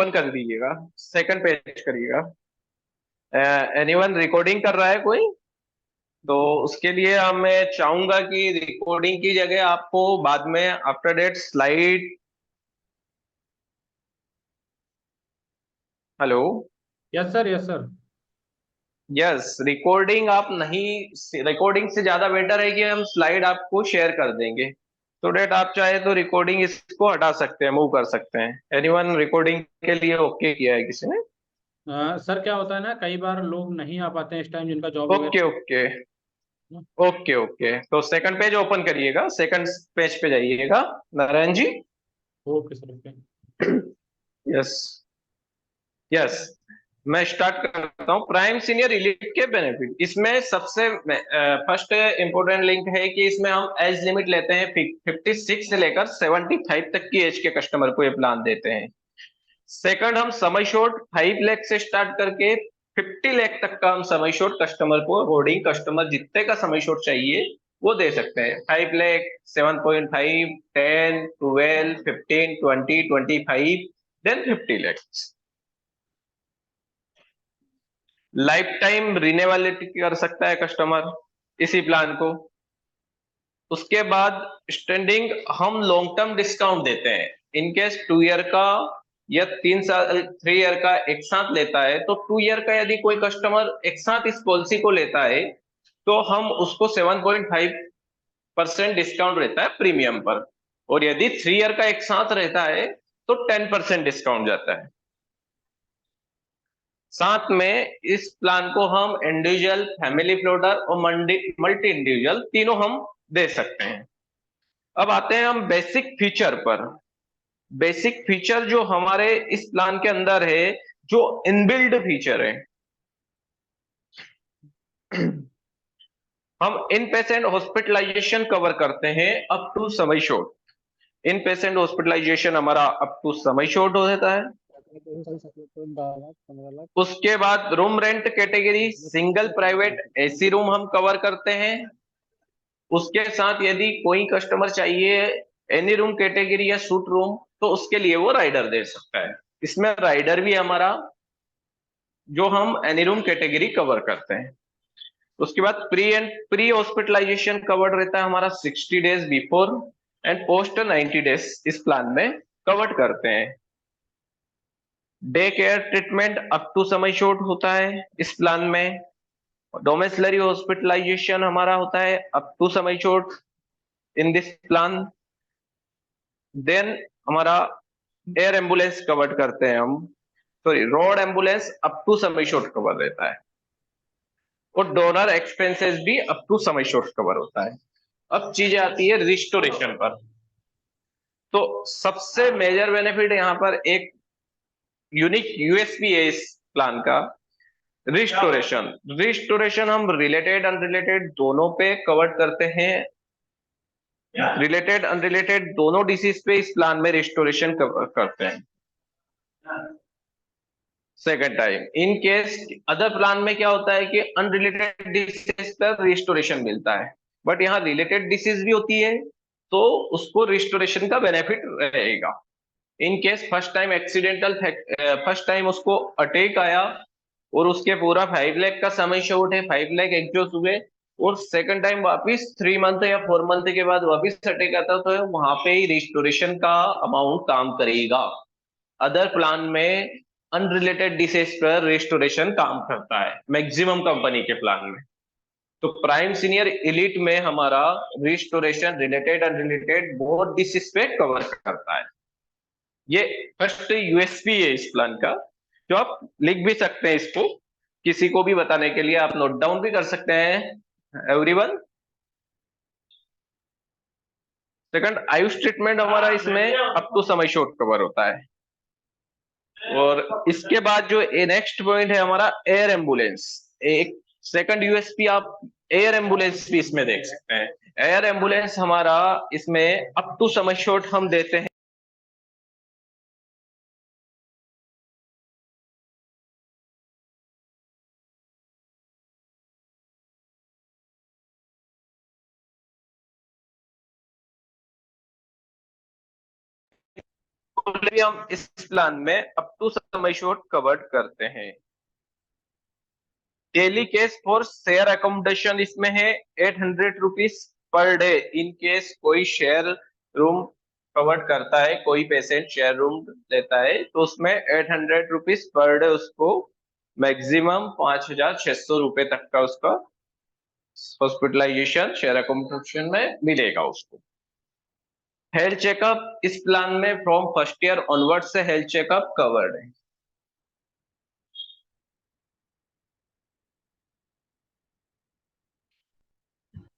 Open कर दीजिएगा, second page करिएगा। एनीवन रिकॉर्डिंग कर रहा है कोई? तो उसके लिए मैं चाहूंगा कि रिकॉर्डिंग की जगह आपको बाद में after date slide. Hello. Yes sir, yes sir. Yes, recording आप नहीं, रिकॉर्डिंग से ज्यादा बेटर है कि हम स्लाइड आपको शेयर कर देंगे। तो डेट आप चाहे तो रिकॉर्डिंग इसको हटा सकते हैं, मूव कर सकते हैं। एनीवन रिकॉर्डिंग के लिए ओके किया है किसी ने? सर क्या होता है ना, कई बार लोग नहीं आ पाते हैं इस टाइम, जिनका जॉब वगैरह। Okay okay. ओके ओके, तो सेकंड पेज ओपन करिएगा, सेकंड पेज पे जाइएगा Narayan ji. Okay sir, okay. Yes. Yes, मैं स्टार्ट करता हूँ। प्राइम सीनियर रिलीफ के बेनिफिट, इसमें सबसे फर्स्ट इंपॉर्टेंट लिंक है कि इसमें हम एज लिमिट लेते हैं 56 से लेकर 75 तक की एज के कस्टमर को ये प्लान देते हैं। सेकंड, हम समय शॉर्ट 5 लाख से स्टार्ट करके 50 लाख तक का हम समय शॉर्ट कस्टमर को, होर्डिंग कस्टमर जितने का समय शॉर्ट चाहिए वो दे सकते हैं। 5 lakh, 7.5, 10, 12, 15, 20, 25, then 50 lakh. Lifetime renewability कर सकता है कस्टमर इसी प्लान को। उसके बाद स्टैंडिंग हम लॉन्ग टर्म डिस्काउंट देते हैं। इनकेस 2 ईयर का या 3 साल, 3 ईयर का एक साथ लेता है, तो 2 ईयर का यदि कोई कस्टमर एक साथ इस पॉलिसी को लेता है तो हम उसको 7.5% डिस्काउंट रहता है प्रीमियम पर। और यदि 3 ईयर का एक साथ रहता है तो 10% डिस्काउंट जाता है। साथ में इस प्लान को हम इंडिविजुअल, फैमिली फ्लोटर और मल्टी इंडिविजुअल तीनों हम दे सकते हैं। अब आते हैं हम बेसिक फीचर पर। बेसिक फीचर जो हमारे इस प्लान के अंदर है, जो इनबिल्ड फीचर है। हम इन पेशेंट हॉस्पिटलाइजेशन कवर करते हैं up to sum insured. In patient hospitalisation हमारा अप टू समय शॉर्ट हो जाता है। उसके बाद room rent category, single private AC room हम कवर करते हैं। उसके साथ यदि कोई कस्टमर चाहिए एनी रूम कैटेगरी या सूट रूम, तो उसके लिए वो राइडर दे सकता है। इसमें राइडर भी हमारा, जो हम एनी रूम कैटेगरी कवर करते हैं। उसके बाद प्री हॉस्पिटलाइजेशन कवर्ड रहता है हमारा 60 days before, and post 90 days इस प्लान में कवर्ड करते हैं। Day care treatment up to sum insured होता है इस प्लान में। डोमेस्लरी हॉस्पिटलाइजेशन हमारा होता है up to sum insured in this plan. Then हमारा एयर एम्बुलेंस कवर करते हैं हम, sorry road ambulance up to sum insured cover रहता है। और डोनर एक्सपेंसेस भी up to sum insured cover होता है। अब चीजें आती है रिस्टोरेशन पर। तो सबसे मेजर बेनिफिट यहाँ पर एक यूनिक यूएसपी है इस प्लान का, रिस्टोरेशन। रिस्टोरेशन हम रिलेटेड अनरिलेटेड दोनों पे कवर करते हैं। रिलेटेड अनरिलेटेड दोनों डिसीज पे इस प्लान में रिस्टोरेशन करते हैं second time. In case other plan में क्या होता है कि अनरिलेटेड डिसीज पर रिस्टोरेशन मिलता है, बट यहाँ रिलेटेड डिसीज भी होती है तो उसको रिस्टोरेशन का बेनिफिट रहेगा। In case first time accidental, first time उसको अटैक आया और उसके पूरा 5 लाख का समय शॉर्ट है, 5 लाख एग्जॉस्ट हुए, और सेकंड टाइम वापिस 3 मंथ या 4 मंथ के बाद वापिस अटैक आता, तो वहां पे ही रिस्टोरेशन का अमाउंट काम करेगा। अदर प्लान में अनरिलेटेड डिसीज पर रिस्टोरेशन काम करता है मैक्सिमम कंपनी के प्लान में। तो प्राइम सीनियर इलीट में हमारा रिस्टोरेशन रिलेटेड अनरिलेटेड बहुत डिसीज पे कवर करता है। ये फर्स्ट यूएसपी है इस प्लान का, जो आप लिख भी सकते हैं इसको, किसी को भी बताने के लिए आप नोट डाउन भी कर सकते हैं एवरीवन। सेकंड, आयुष ट्रीटमेंट हमारा इसमें up to sum insured cover होता है। और इसके बाद जो नेक्स्ट पॉइंट है हमारा एयर एम्बुलेंस। एक सेकंड यूएसपी आप एयर एम्बुलेंस भी इसमें देख सकते हैं। एयर एम्बुलेंस हमारा इसमें अप टू समय शॉर्ट हम देते हैं। भी हम इस प्लान में up to sum assured covered करते हैं। Daily cash for share accommodation इसमें है 800 rupees per day. In case कोई शेयर रूम कवर्ड करता है, कोई पेशेंट शेयर रूम लेता है, तो उसमें 800 रुपीज पर डे उसको मैक्सिमम 5,600 रुपए तक का उसका हॉस्पिटलाइजेशन शेयर अकोमोडेशन में मिलेगा उसको। हेल्थ चेकअप इस प्लान में फ्रॉम फर्स्ट ईयर ऑनवर्ड से हेल्थ चेकअप कवर्ड है।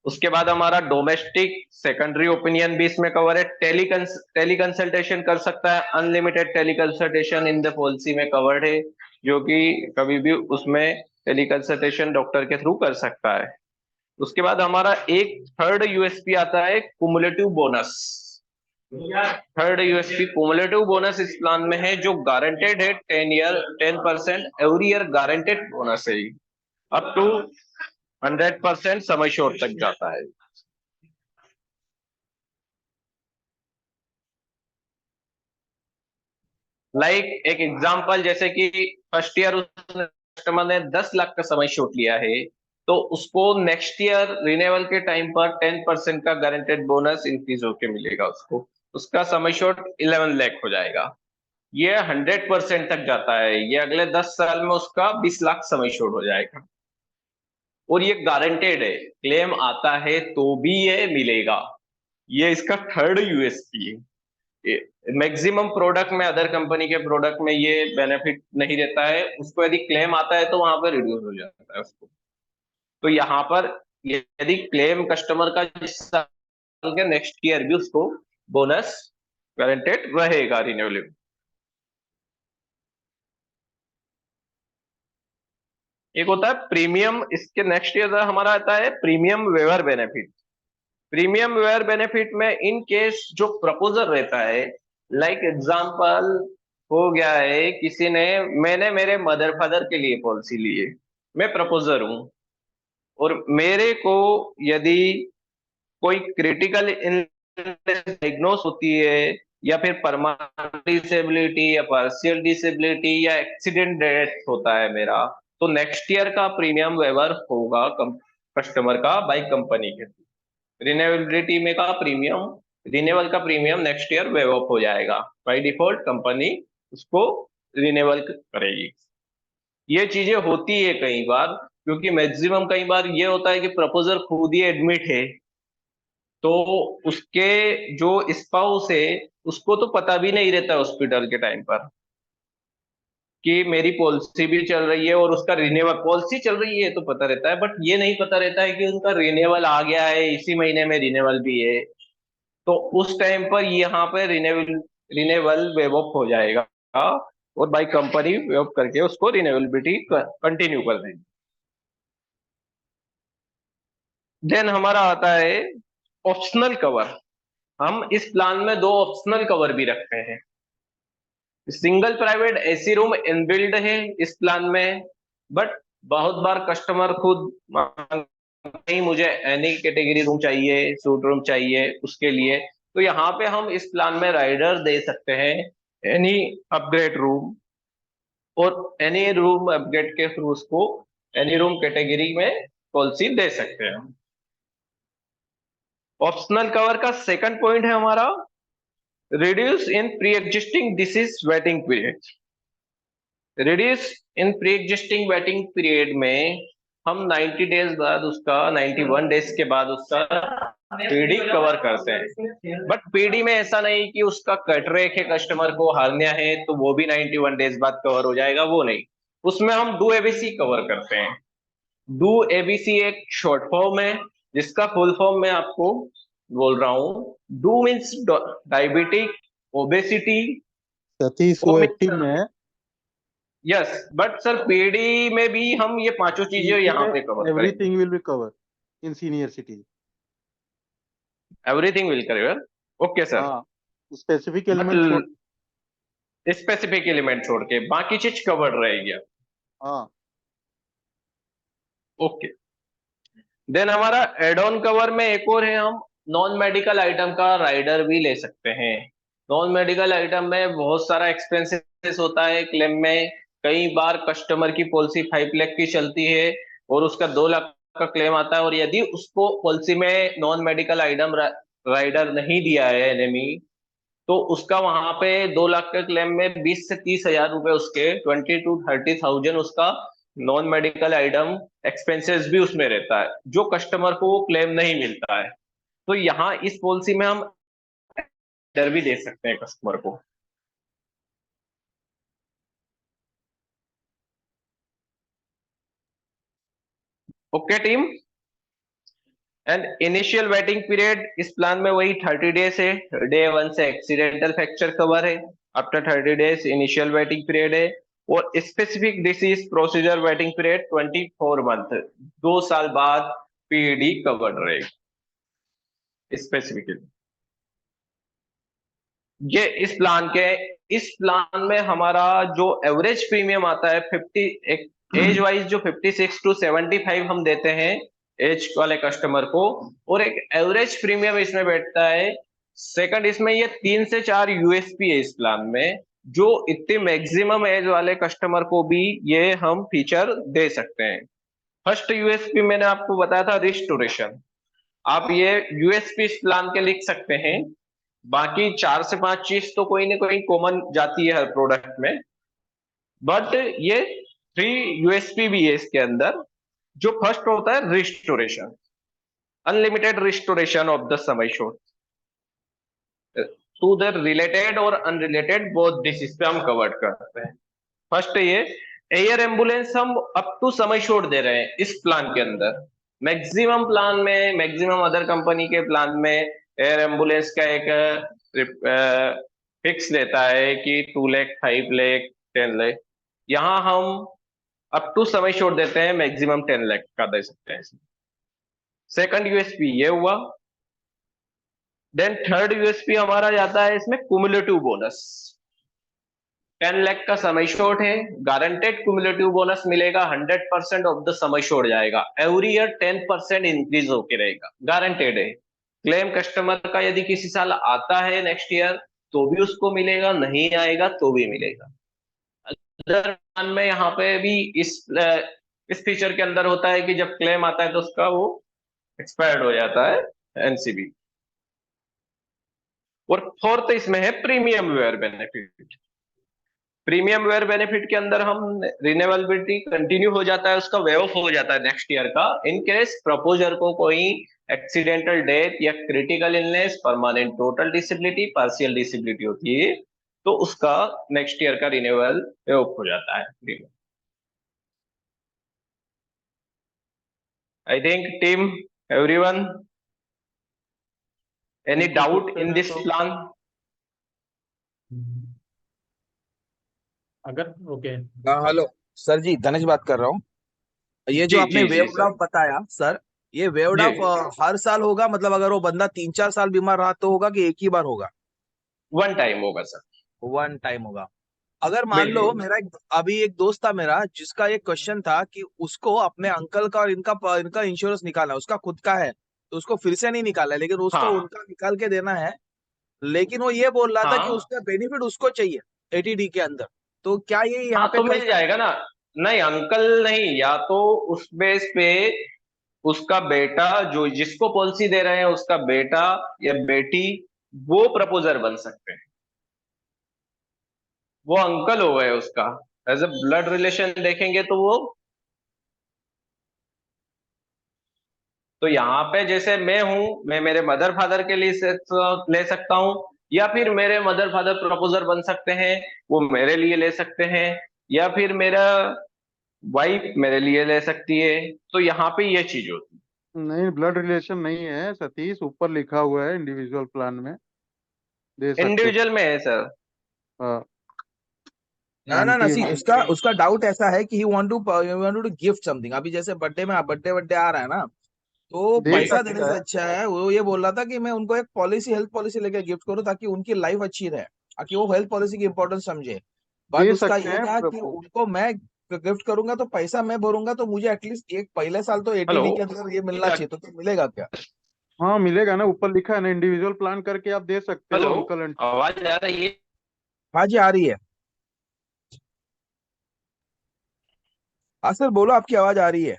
उसके बाद हमारा डोमेस्टिक सेकेंडरी ओपिनियन भी इसमें कवर है। टेली कंसल्टेशन कर सकता है, unlimited tele consultation in the policy में कवर्ड है, जो कि कभी भी उसमें टेली कंसल्टेशन डॉक्टर के थ्रू कर सकता है। उसके बाद हमारा एक थर्ड यूएसपी आता है, cumulative bonus. Third USP cumulative bonus इस प्लान में है, जो गारंटेड है 10% एवरी ईयर गारंटेड बोनस है, अप टू 100% समय श्योर तक जाता है। एक एग्जांपल, जैसे कि फर्स्ट ईयर उस कस्टमर ने 10 लाख का समय शॉर्ट लिया है, तो उसको नेक्स्ट ईयर रिन्यूअल के टाइम पर 10% का गारंटेड बोनस इंक्रीज होके मिलेगा उसको। उसका समय शॉर्ट 11 लाख हो जाएगा। ये 100% तक जाता है, ये अगले 10 साल में उसका 20 लाख समय शॉर्ट हो जाएगा। और ये गारंटेड है, क्लेम आता है तो भी ये मिलेगा। ये इसका थर्ड यूएसपी है। मैक्सिमम प्रोडक्ट में, अदर कंपनी के प्रोडक्ट में ये बेनिफिट नहीं रहता है, उसको यदि क्लेम आता है तो वहां पर रिड्यूस हो जाता है उसको। तो यहाँ पर यदि क्लेम कस्टमर का जिस साल के नेक्स्ट ईयर भी उसको बोनस गारंटेड रहेगा रिन्यूएबल। एक होता है प्रीमियम, इसके नेक्स्ट ईयर हमारा आता है premium waiver benefit. Premium waiver benefit में इन केस जो प्रपोजल रहता है, एग्जांपल हो गया है, मैंने मेरे मदर फादर के लिए पॉलिसी ली है, मैं प्रपोजर हूं, और मेरे को यदि कोई क्रिटिकल डायग्नोस होती है, या फिर परमानेंट डिसेबिलिटी या पार्शियल डिसेबिलिटी या एक्सीडेंट डेथ होता है मेरा, तो नेक्स्ट ईयर का प्रीमियम वेवर होगा कस्टमर का बाई कंपनी के। रिन्यूएबिलिटी में का प्रीमियम, रिन्यूअल का premium next year wave of हो जाएगा, बाय डिफॉल्ट कंपनी उसको रिन्यूअल करेगी। ये चीजें होती है कई बार, क्योंकि मैक्सिमम कई बार ये होता है कि प्रपोजर खुद ही एडमिट है, तो उसके जो स्पाउस है उसको तो पता भी नहीं रहता हॉस्पिटल के टाइम पर कि मेरी पॉलिसी भी चल रही है, और उसका रिन्यूअल, पॉलिसी चल रही है तो पता रहता है, बट ये नहीं पता रहता है कि उनका रिन्यूअल आ गया है, इसी महीने में रिन्यूअल भी है। तो उस टाइम पर यहाँ पे रिन्यूअल रिन्यूअल वेव ऑफ हो जाएगा, और बाई कंपनी वेव ऑफ करके उसको रिन्यूएबिलिटी कंटिन्यू कर देंगे। देन हमारा आता है ऑप्शनल कवर। हम इस प्लान में दो ऑप्शनल कवर भी रखते हैं। Single private AC room inbuilt है इस प्लान में, बट बहुत बार कस्टमर खुद नहीं, मुझे एनी कैटेगरी रूम चाहिए, सूट रूम चाहिए उसके लिए, तो यहाँ पे हम इस प्लान में राइडर दे सकते हैं एनी अपग्रेड रूम, और एनी रूम अपग्रेड के थ्रू उसको एनी रूम कैटेगरी में पॉलिसी दे सकते हैं। ऑप्शनल कवर का सेकंड पॉइंट है हमारा reduce in pre existing disease waiting period. Reduce in pre existing waiting period में हम 90 डेज बाद उसका, 91 डेज के बाद उसका पीडी कवर करते हैं। बट पीडी में ऐसा नहीं कि उसका कटरेक है, कस्टमर को हार्निया है तो वो भी 91 डेज बाद कवर हो जाएगा, वो नहीं। उसमें हम डू एबीसी कवर करते हैं। डू एबीसी एक शॉर्ट फॉर्म है, जिसका फुल फॉर्म मैं आपको बोल रहा हूँ। Do means diabetic, obesity. Satish वो 80 में है। यस, बट सर पीडी में भी हम ये पांचों चीजें यहाँ पे कवर करेंगे। Everything will be cover in senior citizen. Everything will cover, okay sir. हाँ, स्पेसिफिक एलिमेंट छोड़, स्पेसिफिक एलिमेंट छोड़ के बाकी चीज कवर्ड रहेगी। हाँ। ओके। देन हमारा एड ऑन कवर में एक और है, हम नॉन मेडिकल आइटम का राइडर भी ले सकते हैं। नॉन मेडिकल आइटम में बहुत सारा एक्सपेंसेस होता है क्लेम में। कई बार कस्टमर की पॉलिसी 5 लाख की चलती है और उसका 2 लाख का क्लेम आता है, और यदि उसको पॉलिसी में नॉन मेडिकल आइटम राइडर नहीं दिया है एनएमई, तो उसका वहां पे 2 लाख के क्लेम में 20 से 30 हजार रुपए, उसके 20 to 30 थाउजेंड उसका नॉन मेडिकल आइटम एक्सपेंसेस भी उसमें रहता है, जो कस्टमर को वो क्लेम नहीं मिलता है। तो यहाँ इस पॉलिसी में हम डर भी दे सकते हैं कस्टमर को। Okay team. And initial waiting period इस प्लान में वही 30 डेज है। डे 1 से एक्सीडेंटल फ्रैक्चर कवर है। After 30 days initial waiting period है। और specific disease procedure waiting period 24 month, 2 साल बाद पीडी कवर्ड रहेगा स्पेसिफिकली। ये इस प्लान में हमारा जो एवरेज प्रीमियम आता है 50, एज वाइज जो 56 to 75 हम देते हैं एज वाले कस्टमर को, और एक एवरेज प्रीमियम इसमें बैठता है। सेकंड, इसमें ये 3 से 4 यूएसपी है इस प्लान में, जो इतने मैक्सिमम एज वाले कस्टमर को भी ये हम फीचर दे सकते हैं। फर्स्ट यूएसपी मैंने आपको बताया था रिस्टोरेशन। आप ये यूएसपी इस प्लान के लिख सकते हैं। बाकी 4 से 5 चीज तो कोई ना कोई कॉमन जाती है हर प्रोडक्ट में, बट ये 3 यूएसपी भी है इसके अंदर। जो फर्स्ट होता है restoration, unlimited restoration of the समय शोट टू द रिलेटेड और अनरिलेटेड बोथ डिसीज पे हम कवर्ड करते हैं। फर्स्ट ये एयर एम्बुलेंस हम अप टू समय शोट दे रहे हैं इस प्लान के अंदर। मैक्सिमम प्लान में, मैक्सिमम अदर कंपनी के प्लान में एयर एम्बुलेंस का एक फिक्स रहता है कि 2 लाख, 5 लाख, 10 लाख। यहाँ हम अप टू समय शोट देते हैं, मैक्सिमम 10 लाख का दे सकते हैं। सेकंड यूएसपी ये हुआ। देन थर्ड यूएसपी हमारा जाता है इसमें कुमुलेटिव बोनस। 10 लाख का समय शॉर्ट है, गारंटेड कुमुलेटिव बोनस मिलेगा। 100% ऑफ द समय शॉर्ट जाएगा। एवरी ईयर 10% इंक्रीज होके रहेगा, गारंटेड है। क्लेम कस्टमर का यदि किसी साल आता है नेक्स्ट ईयर तो भी उसको मिलेगा, नहीं आएगा तो भी मिलेगा। अदर प्लान में यहाँ पे भी इस फीचर के अंदर होता है कि जब क्लेम आता है तो उसका वो एक्सपायर्ड हो जाता है एनसीबी। और फोर्थ इसमें है premium waiver benefit. Premium waiver benefit के अंदर हम रिन्यूएबिलिटी कंटिन्यू हो जाता है, उसका वे ऑफ हो जाता है नेक्स्ट ईयर का, इन केस प्रपोजर को कोई एक्सीडेंटल डेथ या critical illness, permanent total disability, partial disability होती है, तो उसका नेक्स्ट ईयर का रिन्यूअल वे ऑफ हो जाता है। I think team, everyone, any बिल्कुल डाउट पूछते इन हैं दिस तो प्लान? अगर ओके। हेलो सर जी, धनेश बात कर रहा हूँ। ये जो जी आपने जी जी वेव्ड सर। ऑफ बताया सर, ये वेव्ड जी, ऑफ हर साल होगा? मतलब अगर वो बंदा 3-4 साल बीमार रहा तो होगा कि एक ही बार होगा? वन टाइम होगा सर। वन टाइम होगा। अगर मान लो बिल्कुल। मेरा अभी एक दोस्त था मेरा, जिसका एक क्वेश्चन था कि उसको अपने अंकल का और इनका इंश्योरेंस निकालना है, उसका खुद का है तो उसको फिर से नहीं निकाला है, लेकिन उसको हाँ उनका निकाल के देना है। लेकिन वो ये बोल रहा था कि हाँ उसका बेनिफिट उसको चाहिए एटीडी के अंदर। तो क्या ये यहाँ हाँ, पे तो कर मिल सकते जाएगा हैं? ना। नहीं, अंकल नहीं, या तो उस बेस पे उसका बेटा, जो जिसको पॉलिसी दे रहे हैं उसका बेटा या बेटी, वो प्रपोजर बन सकते हैं। वो अंकल हो गए उसका, एज ए ब्लड रिलेशन देखेंगे तो वो। तो यहाँ पे जैसे मैं हूं, मैं मेरे मदर फादर के लिए ले सकता हूँ, या फिर मेरे मदर फादर प्रपोजर बन सकते हैं, वो मेरे लिए ले सकते हैं, या फिर मेरा वाइफ मेरे लिए ले सकती है। तो यहाँ पे ये चीज होती नहीं, ब्लड रिलेशन नहीं है सतीश, ऊपर लिखा हुआ है इंडिविजुअल प्लान में दे है, सकते इंडिविजुअल में है सर। हो। हाँ, ना ना ना, 90। सी उसका उसका डाउट ऐसा है कि he want to gift something. अभी जैसे बर्थडे आ रहा है ना, तो दे पैसा देने सकता से है, अच्छा है वो ये बोल रहा था कि मैं उनको एक पॉलिसी, हेल्थ पॉलिसी लेके गिफ्ट करूं ताकि उनकी लाइफ अच्छी रहे, ताकि वो हेल्थ पॉलिसी की इंपॉर्टेंस समझे। बट दे उसका सकते ये हैं था कि उनको मैं गिफ्ट करूंगा तो पैसा मैं भरूंगा, तो मुझे एटलीस्ट एक पहले साल तो हेलो। एटीडी के अंदर ये मिलना चाहिए। तो मिलेगा क्या? हाँ मिलेगा ना, ऊपर लिखा है ना, इंडिविजुअल प्लान करके आप दे सकते हो हेलो, अंकल आंटी। आवाज आ रही है? हाँ जी, आ रही है। हाँ सर, बोलो, आपकी आवाज आ रही है।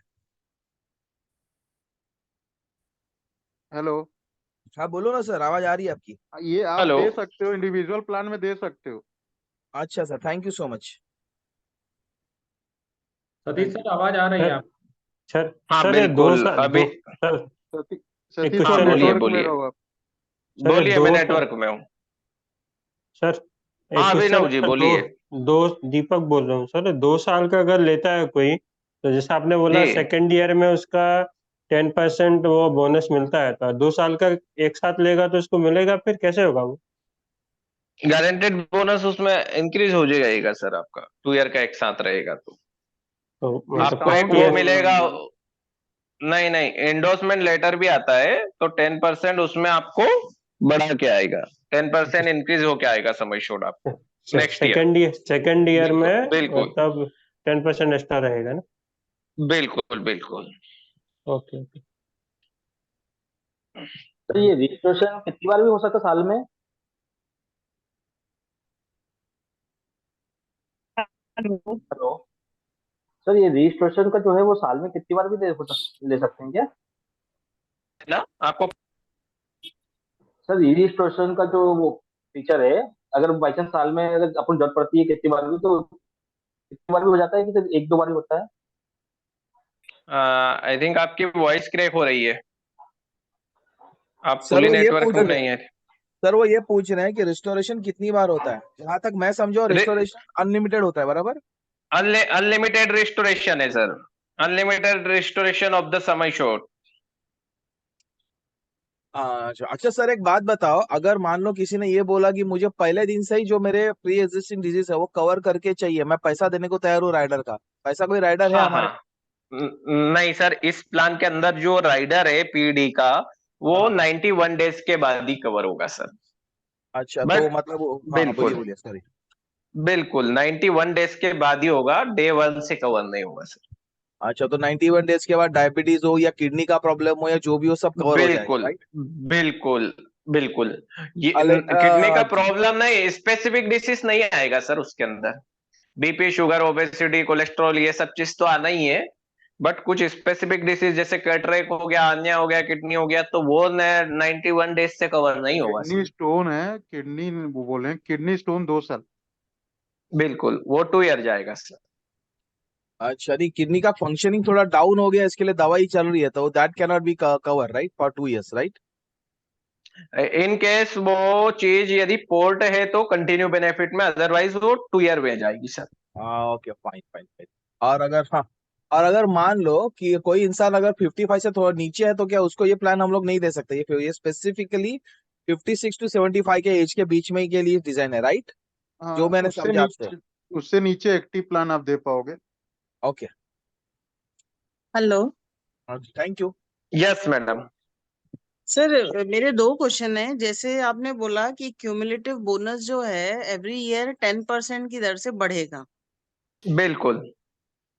हेलो। हाँ बोलो ना सर, आवाज आ रही है आपकी। ये आप हेलो। दे सकते हो, इंडिविजुअल प्लान में दे सकते हो। अच्छा sir, thank you so much. Satish thank you. Sir आवाज आ रही है सर आप? सर हाँ सर ये दो बिल्कुल, साल अभी। दो सर सती एक सतीश हाँ सर क्वेश्चन है बोलिए सर। नेटवर्क में बोलिए। रहो आप। सर ये बोलिए, मैं दो साल नेटवर्क में हूँ। सर एक हाँ क्वेश्चन अभिनव है जी सर। बोलिए। दो दीपक बोल रहा हूँ सर। 2 साल का अगर लेता है कोई, तो जैसे आपने बोला जी, सेकेंड ईयर में उसका 10% वो बोनस मिलता है, तो 2 साल का एक साथ लेगा तो उसको मिलेगा, फिर कैसे होगा वो? गारंटेड बोनस उसमें इंक्रीज हो जाएगा सर, आपका 2 ईयर का एक साथ रहेगा तो तो मतलब आपको एक डिस्काउंट वो फर्स्ट ईयर। बोल रहे मिलेगा। हैं। नहीं नहीं, एंडोर्समेंट लेटर भी आता है, तो 10% उसमें आपको बढ़ा के आएगा। 10% इंक्रीज होके आएगा समय छोड़ आपको नेक्स्ट ईयर। सेकेंड ईयर बिल्कुल में बिल्कुल तब 10% एक्स्ट्रा रहेगा ना? बिल्कुल बिल्कुल। Okay okay. तो ये रजिस्ट्रेशन कितनी बार भी हो सकता है साल में? हेलो सर, ये रजिस्ट्रेशन का जो है वो साल में कितनी बार भी ले सकते हैं क्या? ना आपको सर रजिस्ट्रेशन का जो वो फीचर है, अगर बाई चांस साल में अगर अपन जरूरत पड़ती है कितनी बार भी, तो कितनी बार भी हो जाता है कि सिर्फ एक दो बार ही होता है? आई थिंक आपकी वॉइस क्रैक हो रही है, आप सर फुली वो ये नेटवर्क पूछ में रहे नहीं है। सर वो ये पूछ रहे हैं कि रिस्टोरेशन कितनी बार होता है। जहां तक मैं समझो, रिस्टोरेशन अनलिमिटेड होता है, बराबर? अनलिमिटेड रिस्टोरेशन है sir, unlimited restoration of the समय शोर। अच्छा अच्छा सर, एक बात बताओ, अगर मान लो किसी ने ये बोला कि मुझे पहले दिन से ही जो मेरे प्री एग्जिस्टिंग डिजीज है वो कवर करके चाहिए, मैं पैसा देने को तैयार हूँ राइडर का, ऐसा कोई राइडर है हाँ हमारे? हाँ। नहीं सर, इस प्लान के अंदर जो राइडर है पीडी का, वो हाँ। 91 डेज के बाद ही कवर होगा सर। अच्छा, तो बट मतलब हाँ हाँ, बोलिए बिल्कुल बोलिए, सॉरी। बिल्कुल 91 डेज के बाद ही होगा, डे 1 से कवर नहीं होगा सर। अच्छा, तो 91 डेज के बाद डायबिटीज हो या किडनी का प्रॉब्लम हो या जो भी हो, सब कवर हो जाएगा, बिल्कुल राइट? बिल्कुल बिल्कुल। ये अले किडनी का प्रॉब्लम नहीं, स्पेसिफिक डिसीज नहीं आएगा सर उसके अंदर। बीपी, शुगर, ओबेसिटी, कोलेस्ट्रॉल, ये सब चीज तो आना ही है। बट कुछ स्पेसिफिक डिसीज जैसे कैटरेक हो गया, अन्य हो गया, किडनी हो गया, तो वो 91 डेज से कवर नहीं होगा सर। किडनी स्टोन है, किडनी वो बोले हैं, किडनी स्टोन 2 साल। बिल्कुल वो 2 ईयर जाएगा सर। अच्छा, नहीं, किडनी का फंक्शनिंग थोड़ा डाउन हो गया, इसके लिए दवाई चल रही है, तो that cannot be cover, right, for 2 years, right? In case वो चीज यदि पोर्ट है तो कंटिन्यू बेनिफिट में, अदरवाइज वो 2 ईयर में जाएगी सर। हाँ, ओके, फाइन फाइन फाइन। और अगर हाँ, और अगर मान लो कि कोई इंसान अगर 55 से थोड़ा नीचे है, तो क्या उसको ये प्लान हम लोग नहीं दे सकते? ये स्पेसिफिकली 56 to 75 के एज के बीच में के लिए डिजाइन है, राइट? हाँ जो मैंने उससे समझा आपसे। नीचे, उससे नीचे एक्टिव प्लान आप दे पाओगे। Okay, hello thank you. Yes madam. Sir, मेरे दो क्वेश्चन हैं। जैसे आपने बोला कि क्यूमुलेटिव बोनस जो है एवरी ईयर 10% की दर से बढ़ेगा। बिल्कुल।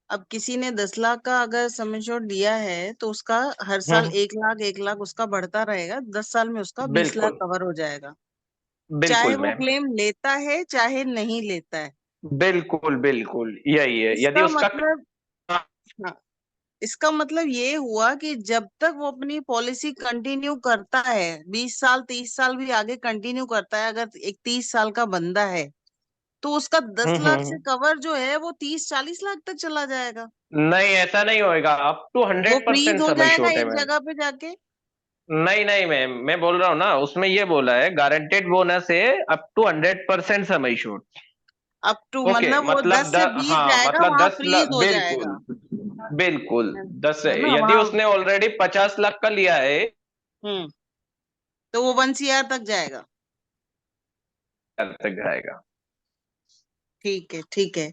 अब किसी ने 10 लाख का अगर सम एश्योर्ड लिया है तो उसका हर साल हम्म, 1 लाख उसका बढ़ता रहेगा, 10 साल में उसका 20 लाख बिल्कुल कवर हो जाएगा, चाहे बिल्कुल वो मैम। क्लेम लेता है चाहे नहीं लेता है। बिल्कुल बिल्कुल यही है, यदि इसका उसका। मतलब, हाँ, इसका मतलब ये हुआ कि जब तक वो अपनी पॉलिसी कंटिन्यू करता है, 20 साल 30 साल भी आगे कंटिन्यू करता है, अगर एक 30 साल का बंदा है तो उसका 10 लाख से हम्म। कवर जो है वो 30 40 लाख तक चला जाएगा। नहीं ऐसा नहीं होएगा, अप टू वो हंड्रेड फ्रीज परसेंट हो समय जाएगा छोटे एक मैम। जगह पे जाके। नहीं नहीं मैम, मैं बोल रहा हूँ ना, उसमें ये बोला है गारंटेड बोनस है अप टू 100% समय छूट। अप टू ओके मतलब वो मतलब 10 से 20 हाँ जाएगा, मतलब वहां 10 लाख, फ्रीज हो बिल्कुल जाएगा। बिल्कुल। है 10, है ना यदि वहां। उसने ऑलरेडी 50 लाख का लिया है हम्म। तो वो 1 CR तक जाएगा। तक जाएगा। ठीक है ठीक है।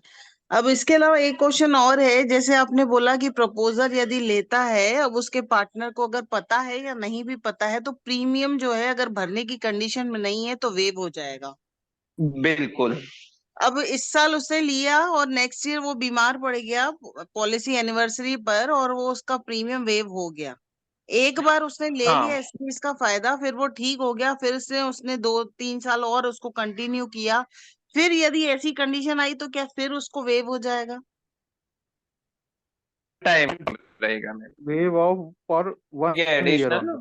अब इसके अलावा एक क्वेश्चन और है। जैसे आपने बोला कि प्रपोजल यदि लेता है, अब उसके पार्टनर को अगर पता है या नहीं भी पता है, तो प्रीमियम जो है अगर भरने की कंडीशन में नहीं है तो वेव हो जाएगा। बिल्कुल अब इस साल उसने लिया और नेक्स्ट ईयर वो बीमार पड़ गया पॉलिसी एनिवर्सरी पर, और वो उसका प्रीमियम वेव हो गया, एक बार उसने ले हाँ। लिया इस चीज का फायदा, फिर वो ठीक हो गया, फिर से उसने 2-3 साल और उसको कंटिन्यू किया, फिर यदि ऐसी कंडीशन आई तो क्या फिर उसको वेव हो जाएगा? टाइम रहेगा मैम, वेव ऑफ फॉर ये 1 ईयर एडिशनल ओनली।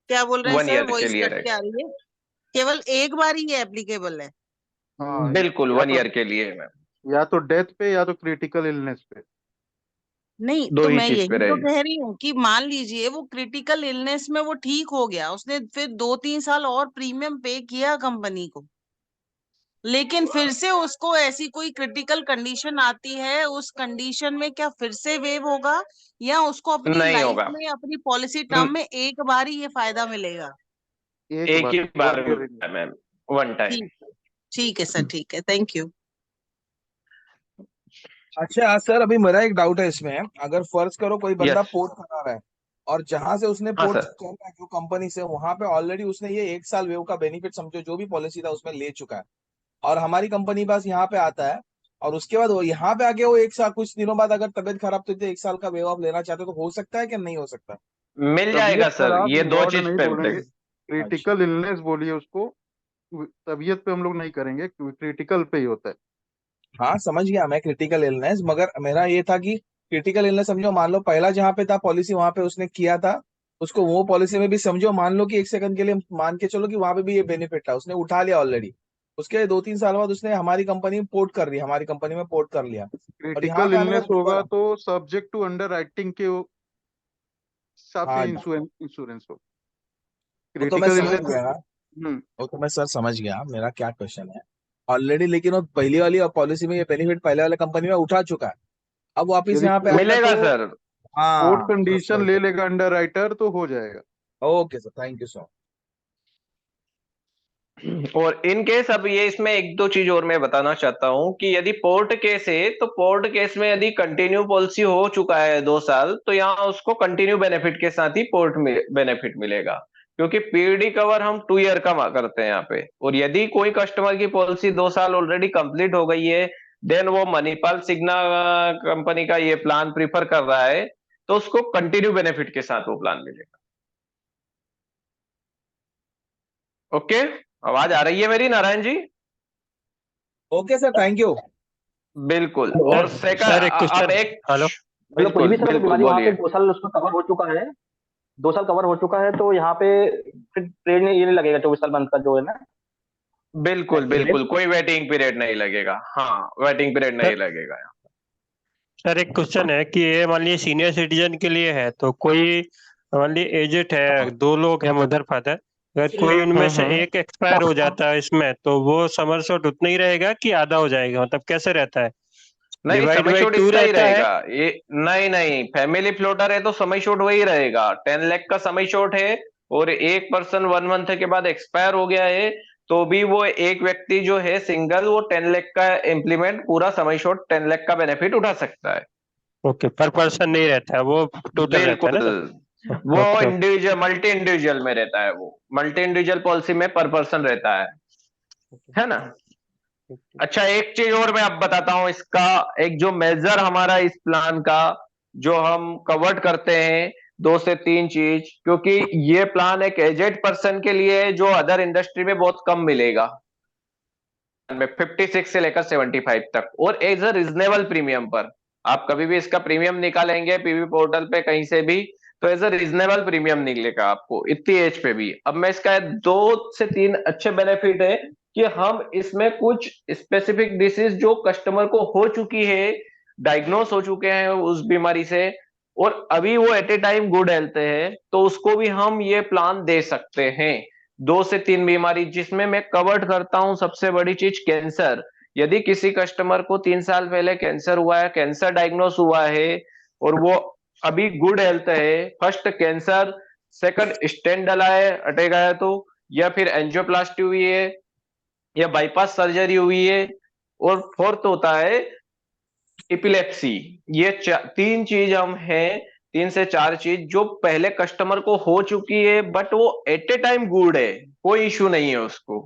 क्या बोल रहे हैं 1 सर? ईयर के वॉइस लिए कट के आ रही है। केवल एक बार ही ये एप्लीकेबल है? हाँ, बिल्कुल या 1 ईयर के लिए मैम, या तो डेथ पे या तो क्रिटिकल इलनेस पे। नहीं, दो तो ही मैं चीज पे यही तो रहेगी। कह रही हूँ कि मान लीजिए वो क्रिटिकल इलनेस में वो ठीक हो गया, उसने फिर 2-3 साल और प्रीमियम पे किया कंपनी को, लेकिन फिर से उसको ऐसी कोई क्रिटिकल कंडीशन आती है, उस कंडीशन में क्या फिर से वेव होगा, या उसको अपनी नहीं लाइफ होगा, में अपनी पॉलिसी टर्म में एक बार ही ये फायदा मिलेगा? एक ही बार 1 ईयर। मिलता है मैम, 1 टाइम। ठीक ठीक है सर, ठीक है, थैंक यू। अच्छा सर, अभी मेरा एक डाउट है इसमें। अगर फर्ज करो कोई बंदा यस। पोर्ट करा रहा है, और जहां से उसने हाँ पोर्ट सर। कर रहा है जो कंपनी से, वहां पे ऑलरेडी उसने ये 1 साल वेव का बेनिफिट समझो जो भी पॉलिसी था उसमें ले चुका है, और हमारी कंपनी पास यहाँ पे आता है, और उसके बाद वो यहाँ पे आके वो 1 साल, कुछ दिनों बाद अगर तबीयत खराब तो 1 साल का वेव ऑफ लेना चाहते तो हो सकता है कि नहीं हो सकता? मिल जाएगा तबीयत सर, खराब ये दो वार्ड चीज नहीं पे बोलेंगे, अच्छा। क्रिटिकल इलनेस बोलिए उसको। तबीयत पे हम लोग नहीं करेंगे क्योंकि क्रिटिकल पे ही होता है। हाँ समझ गया मैं क्रिटिकल इलनेस, मगर मेरा ये था कि क्रिटिकल इलनेस समझो, मान लो पहला जहाँ पे था पॉलिसी वहां पे उसने किया था, उसको वो पॉलिसी में भी समझो, मान लो कि 1 सेकंड के लिए मान के चलो कि वहां पे भी ये बेनिफिट था, उसने उठा लिया ऑलरेडी, उसके 2-3 साल बाद उसने हमारी कंपनी में पोर्ट कर लिया, हमारी कंपनी में पोर्ट कर लिया, और यहाँ क्रिटिकल पे आने के इलनेस बाद होगा दोबारा। तो सब्जेक्ट टू अंडर राइटिंग के हिसाब से हाँ, इंश्योरेंस हो। वो तो मैं क्रिटिकल समझ इलनेस। गया, हम्म। वो तो मैं सर समझ गया, मेरा क्या क्वेश्चन है ऑलरेडी, लेकिन वो पहली वाली पॉलिसी में ये बेनिफिट पहले वाले कंपनी में उठा चुका है, अब वापिस यदि यहाँ पे आएगा मिलेगा तो। सर। कोर्ट हाँ कंडीशन ले लेगा अंडर राइटर तो हो जाएगा। Okay sir, thank you so much. और इन केस अब ये इसमें एक दो चीज और मैं बताना चाहता हूं कि यदि पोर्ट केस है तो पोर्ट केस में यदि कंटिन्यू पॉलिसी हो चुका है 2 साल, तो यहाँ उसको कंटिन्यू बेनिफिट के साथ ही पोर्ट बेनिफिट मिलेगा, क्योंकि पीडी कवर हम 2 ईयर का करते हैं यहाँ पे। और यदि कोई कस्टमर की पॉलिसी 2 साल ऑलरेडी कंप्लीट हो गई है, देन वो मणिपाल सिग्ना कंपनी का ये प्लान प्रीफर कर रहा है, तो उसको कंटिन्यू बेनिफिट के साथ वो प्लान मिलेगा। ओके, आवाज आ रही है मेरी Narayan ji? Okay sir, thank you. बिल्कुल। और सर एक सेकंड अब क्वेश्चन। एक, हेलो। मतलब कोई बिल्कुल भी सर अगर बिल्कुल बीमारी वहां पे बोलिए। 2 साल उसका कवर हो चुका है, 2 साल कवर हो चुका है, तो यहाँ पे फिर ट्रेड ये नहीं लगेगा 24 साल मंथ का जो है ना बिल्कुल पीरियड। बिल्कुल, कोई वेटिंग पीरियड नहीं लगेगा। हाँ, वेटिंग पीरियड नहीं लगेगा। सर एक क्वेश्चन है कि ये मान लीजिए सीनियर सिटीजन के लिए है, तो कोई मान लीजिए एजेड है, 2 लोग हैं मदर फादर, अगर कोई उनमें से एक एक्सपायर हो जाता है इसमें, तो वो समर शॉट उतना ही रहेगा कि आधा हो जाएगा, मतलब कैसे रहता है? नहीं, डिवाइड समय बाई शोट 2 इतना ही रहता है? रहेगा ये। नहीं नहीं, फैमिली फ्लोटर है तो समय शोट वही रहेगा, 10 लाख का समय शोट है। और एक पर्सन 1 मंथ के बाद एक्सपायर हो गया है, तो भी वो एक व्यक्ति जो है सिंगल, वो 10 लाख का इम्प्लीमेंट पूरा समय शोट 10 लाख का बेनिफिट उठा सकता है। ओके, पर पर्सन नहीं रहता है, वो टोटल रहता है बिल्कुल, ना सर? वो okay okay. Individual multi individual में रहता है, वो मल्टी इंडिविजुअल पॉलिसी में पर पर्सन रहता है ना। अच्छा, एक चीज और मैं अब बताता हूं इसका, एक जो मेजर हमारा इस प्लान का जो हम कवर्ड करते हैं, 2 से 3 चीज, क्योंकि ये प्लान एक एजेड पर्सन के लिए है जो अदर इंडस्ट्री में बहुत कम मिलेगा, में 56 से लेकर 75 तक, और एज अ रिजनेबल प्रीमियम पर। आप कभी भी इसका प्रीमियम निकालेंगे पीवी पोर्टल पे कहीं से भी, तो एज अ रिजनेबल प्रीमियम निकलेगा आपको इतनी एज पे भी। अब मैं इसका 2 से 3 अच्छे बेनिफिट है कि हम इसमें कुछ स्पेसिफिक डिसीज जो कस्टमर को हो चुकी है, डायग्नोस हो चुके हैं उस बीमारी से, और अभी वो at a time good health है, तो उसको भी हम ये प्लान दे सकते हैं। 2 से 3 बीमारी जिसमें मैं कवर्ड करता हूं, सबसे बड़ी चीज कैंसर। यदि किसी कस्टमर को 3 साल पहले कैंसर हुआ है, कैंसर डायग्नोस हुआ है, और वो अभी गुड हेल्थ है, फर्स्ट कैंसर, सेकंड स्टेंट डला है अटैक आया तो, या फिर एंजियोप्लास्टी हुई है, या बाईपास सर्जरी हुई है, और फोर्थ होता है इपिलेप्सी। ये 3 चीज हम हैं, 3 से 4 चीज जो पहले कस्टमर को हो चुकी है, बट वो एट ए टाइम गुड है, कोई इश्यू नहीं है उसको,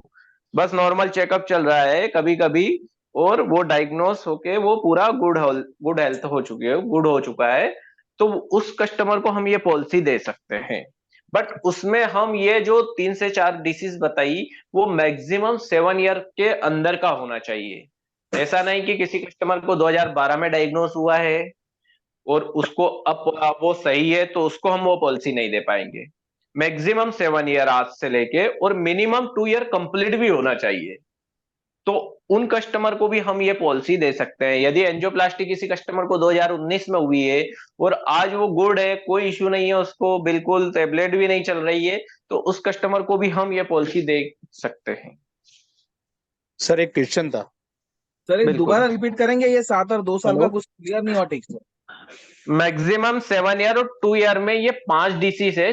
बस नॉर्मल चेकअप चल रहा है कभी कभी, और वो डायग्नोस होके वो पूरा गुड हेल्थ हो चुकी है, गुड हो चुका है। तो उस कस्टमर को हम ये पॉलिसी दे सकते हैं। बट उसमें हम ये जो 3 से 4 डिसीज बताई वो मैक्सिमम 7 ईयर के अंदर का होना चाहिए। ऐसा नहीं कि किसी कस्टमर को 2012 में डायग्नोस हुआ है और उसको अब वो सही है तो उसको हम वो पॉलिसी नहीं दे पाएंगे। मैक्सिमम 7 ईयर आज से लेके और मिनिमम 2 ईयर कंप्लीट भी होना चाहिए। तो उन कस्टमर को भी हम ये पॉलिसी दे सकते हैं। यदि एंजियोप्लास्टी किसी कस्टमर को 2019 में हुई है और आज वो गुड है, कोई इश्यू नहीं है, उसको बिल्कुल टेबलेट भी नहीं चल रही है, तो उस कस्टमर को भी हम ये पॉलिसी दे सकते हैं। सर एक क्वेश्चन था। सर एक बिल्कुल। दोबारा रिपीट करेंगे, ये 7 और 2 साल का कुछ क्लियर नहीं हुआ ठीक से। मैक्सिमम 7 ईयर और 2 ईयर में ये 5 डिसीज है,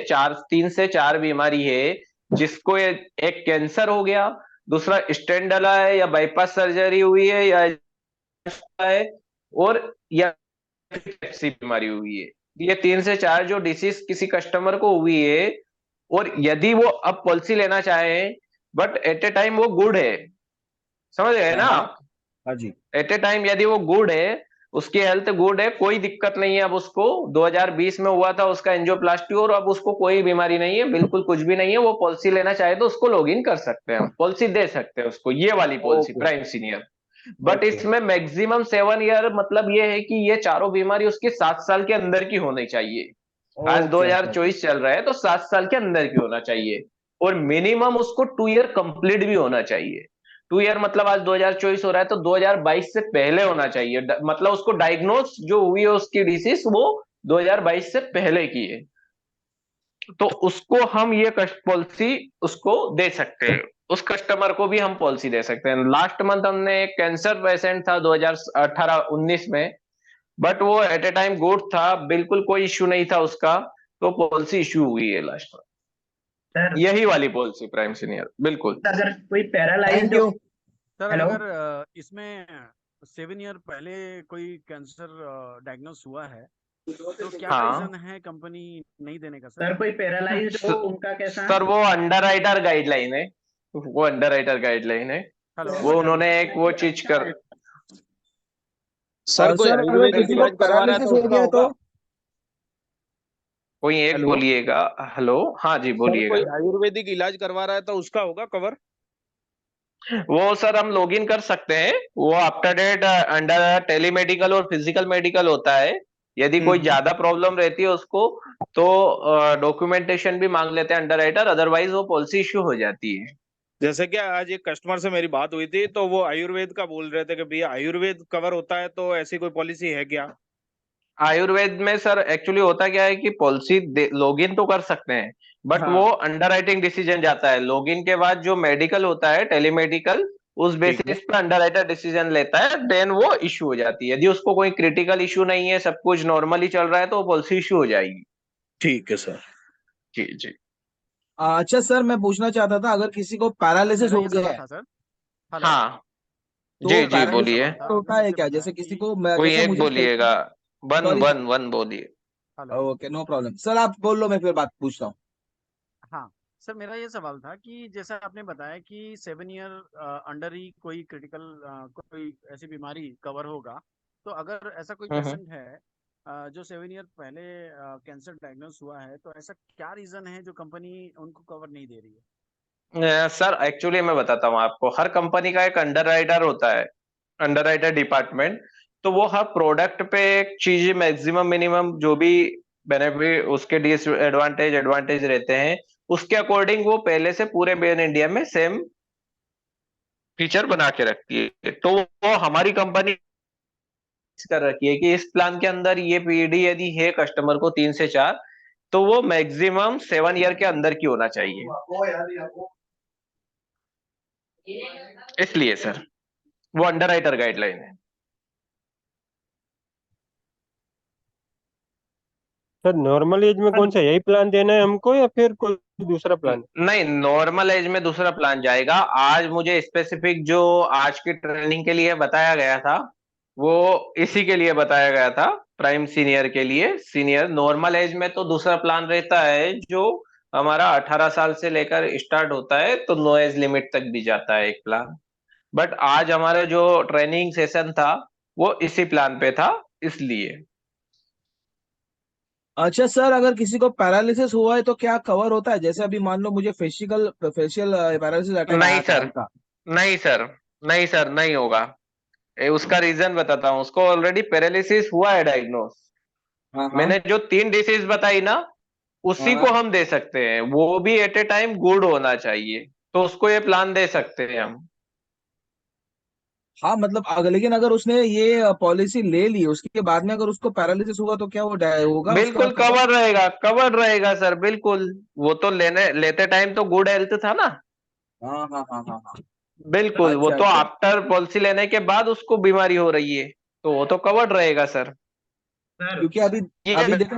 3 से 4 बीमारी है, जिसको एक कैंसर हो गया, दूसरा स्टेंट डला है या बाईपास सर्जरी हुई है या है, और या ऐसी बीमारी हुई है। ये 3 से 4 जो डिसीज किसी कस्टमर को हुई है और यदि वो अब पॉलिसी लेना चाहे बट एट ए टाइम वो गुड है, समझ गए ना आप? हाँ जी। एट ए टाइम यदि वो गुड है, उसकी हेल्थ गुड है, कोई दिक्कत नहीं है, अब उसको 2020 में हुआ था उसका एंजियोप्लास्टी और अब उसको कोई बीमारी नहीं है, बिल्कुल कुछ भी नहीं है, वो पॉलिसी लेना चाहे तो उसको लॉग इन कर सकते हैं, हम पॉलिसी दे सकते हैं उसको, ये वाली policy okay. Prime senior. But okay. इसमें मैक्सिमम 7 ईयर मतलब ये है कि ये चारों बीमारी उसकी 7 साल के अंदर की होनी चाहिए। आज ओके। 2024 चल रहा है तो 7 साल के अंदर की होना चाहिए और मिनिमम उसको 2 ईयर कंप्लीट भी होना चाहिए। 2 ईयर मतलब आज 2024 हो रहा है तो 2022 से पहले होना चाहिए, मतलब उसको डायग्नोस जो हुई है उसकी डिसीज वो 2022 से पहले की है, तो उसको हम ये पॉलिसी उसको दे सकते हैं। उस कस्टमर को भी हम पॉलिसी दे सकते हैं। लास्ट मंथ हमने एक कैंसर पेशेंट था 2018-19 में, बट वो एट ए टाइम गुड था, बिल्कुल कोई इश्यू नहीं था उसका, तो पॉलिसी इश्यू हुई है लास्ट में, सर यही वाली पॉलिसी प्राइम सीनियर। बिल्कुल। अगर कोई paralysed thank you. Sir hello. अगर इसमें 7 ईयर पहले कोई कैंसर डायग्नोस हुआ है तो क्या हाँ रीजन है कंपनी नहीं देने का सर? सर कोई पैरालाइज्ड हो उनका कैसा? सर वो अंडर राइटर गाइडलाइन है, वो अंडर राइटर गाइडलाइन है, हेलो। वो उन्होंने एक वो चीज कर। सर और कोई सर अगर आयुर्वेदिक किसी को इलाज करवा रहा है पैरालिसिस तो हो उसका गया तो? होगा? कोई एक हेलो। बोलिएगा। हेलो, हाँ जी सर बोलिएगा। कोई आयुर्वेदिक इलाज करवा रहा है तो उसका होगा कवर? वो सर हम लॉग इन कर सकते हैं, वो आफ्टर डेट अंडर टेलीमेडिकल और फिजिकल मेडिकल होता है। यदि कोई ज्यादा प्रॉब्लम रहती है उसको तो डॉक्यूमेंटेशन भी मांग लेते हैं अंडर राइटर, अदरवाइज वो पॉलिसी इश्यू हो जाती है। जैसे कि आज एक कस्टमर से मेरी बात हुई थी तो वो आयुर्वेद का बोल रहे थे कि भैया आयुर्वेद कवर होता है, तो ऐसी कोई पॉलिसी है क्या? आयुर्वेद में सर एक्चुअली होता क्या है कि पॉलिसी लॉग इन तो कर सकते हैं बट हाँ वो अंडर राइटिंग डिसीजन जाता है। लॉग इन के बाद जो मेडिकल होता है टेलीमेडिकल, उस ठीक है। बेसिस पे अंडर राइटर डिसीजन लेता है, देन वो इश्यू हो जाती है। यदि उसको कोई क्रिटिकल इश्यू नहीं है, सब कुछ नॉर्मली चल रहा है, तो वो पॉलिसी इश्यू हो जाएगी। ठीक है सर। जी जी। अच्छा सर, मैं पूछना चाहता था, अगर किसी को पैरालिसिस मेरा हो ये गया सवाल है था सर। हेलो। हाँ तो जी जी मेरा ये बोलिए। सवाल पैरालिसिस था, होता आपने है जैसे क्या? बताया जैसे किसी कि को कोई जैसे एक मुझे बोलिएगा। वन सॉरी वन वन बोलिए। Hello. Okay, no problem sir, आप बोल लो, मैं फिर बात पूछता हूँ। हाँ सर, मेरा ये सवाल था कि जैसा आपने बताया कि 7 ईयर अंडर ही कोई क्रिटिकल कोई ऐसी बीमारी कवर होगा, तो अगर ऐसा कोई हम्म। पेशेंट है जो 7 ईयर पहले कैंसर डायग्नोस हुआ है, तो ऐसा क्या रीजन है जो कंपनी उनको कवर नहीं दे रही है? सर एक्चुअली मैं बताता हूँ आपको, हर कंपनी का एक अंडर राइटर होता है, अंडर राइटर डिपार्टमेंट। तो वो हर प्रोडक्ट पे एक चीज मैक्सिमम मिनिमम जो भी बेनिफिट उसके डिसएडवांटेज एडवांटेज रहते हैं, उसके अकॉर्डिंग वो पहले से पूरे बेन इंडिया में सेम फीचर बना के रखती है। तो वो हमारी कंपनी कर रखी है कि इस प्लान के अंदर ये पीडी यदि है कस्टमर को 3 से 4, तो वो मैक्सिमम 7 ईयर के अंदर की होना चाहिए, इसलिए सर वो अंडर राइटर गाइडलाइन है। सर नॉर्मल एज में कौन सा, यही प्लान देना है हमको या फिर कोई दूसरा प्लान? नहीं, नॉर्मल एज में दूसरा प्लान जाएगा। आज मुझे स्पेसिफिक जो आज की ट्रेनिंग के लिए बताया गया था वो इसी के लिए बताया गया था, प्राइम सीनियर के लिए। सीनियर नॉर्मल एज में तो दूसरा प्लान रहता है जो हमारा 18 साल से लेकर स्टार्ट होता है, तो नो एज लिमिट तक भी जाता है एक प्लान। बट आज हमारा जो ट्रेनिंग सेशन था वो इसी प्लान पे था, इसलिए। अच्छा सर, अगर किसी को पैरालिसिस हुआ है तो क्या कवर होता है? जैसे अभी मान लो मुझे फेशियल फेशियल पैरालिसिस अटैक नहीं आया था सर, हल्का। नहीं सर, नहीं सर, नहीं होगा। उसका रीजन बताता हूँ। उसको ऑलरेडी पैरालिसिस हुआ है डायग्नोस। हाँ हाँ मैंने जो 3 डिसीज बताई ना, उसी को हाँ हम दे सकते हैं। वो भी एट ए टाइम गुड होना चाहिए, तो उसको ये प्लान दे सकते हैं हम। हाँ, मतलब अगर, लेकिन अगर उसने ये पॉलिसी ले ली उसके बाद में अगर उसको पैरालिसिस हुआ तो क्या वो होगा उसका बिल्कुल कवर? कवर रहेगा, कवर रहेगा सर, बिल्कुल। वो तो लेते टाइम तो गुड हेल्थ था ना। हाँ हाँ हाँ हाँ हाँ। बिल्कुल, वो अच्छा तो अच्छा। आफ्टर पॉलिसी लेने के बाद उसको बीमारी हो रही है, तो वो तो कवर्ड रहेगा सर। सर क्योंकि अभी ये अभी देखो,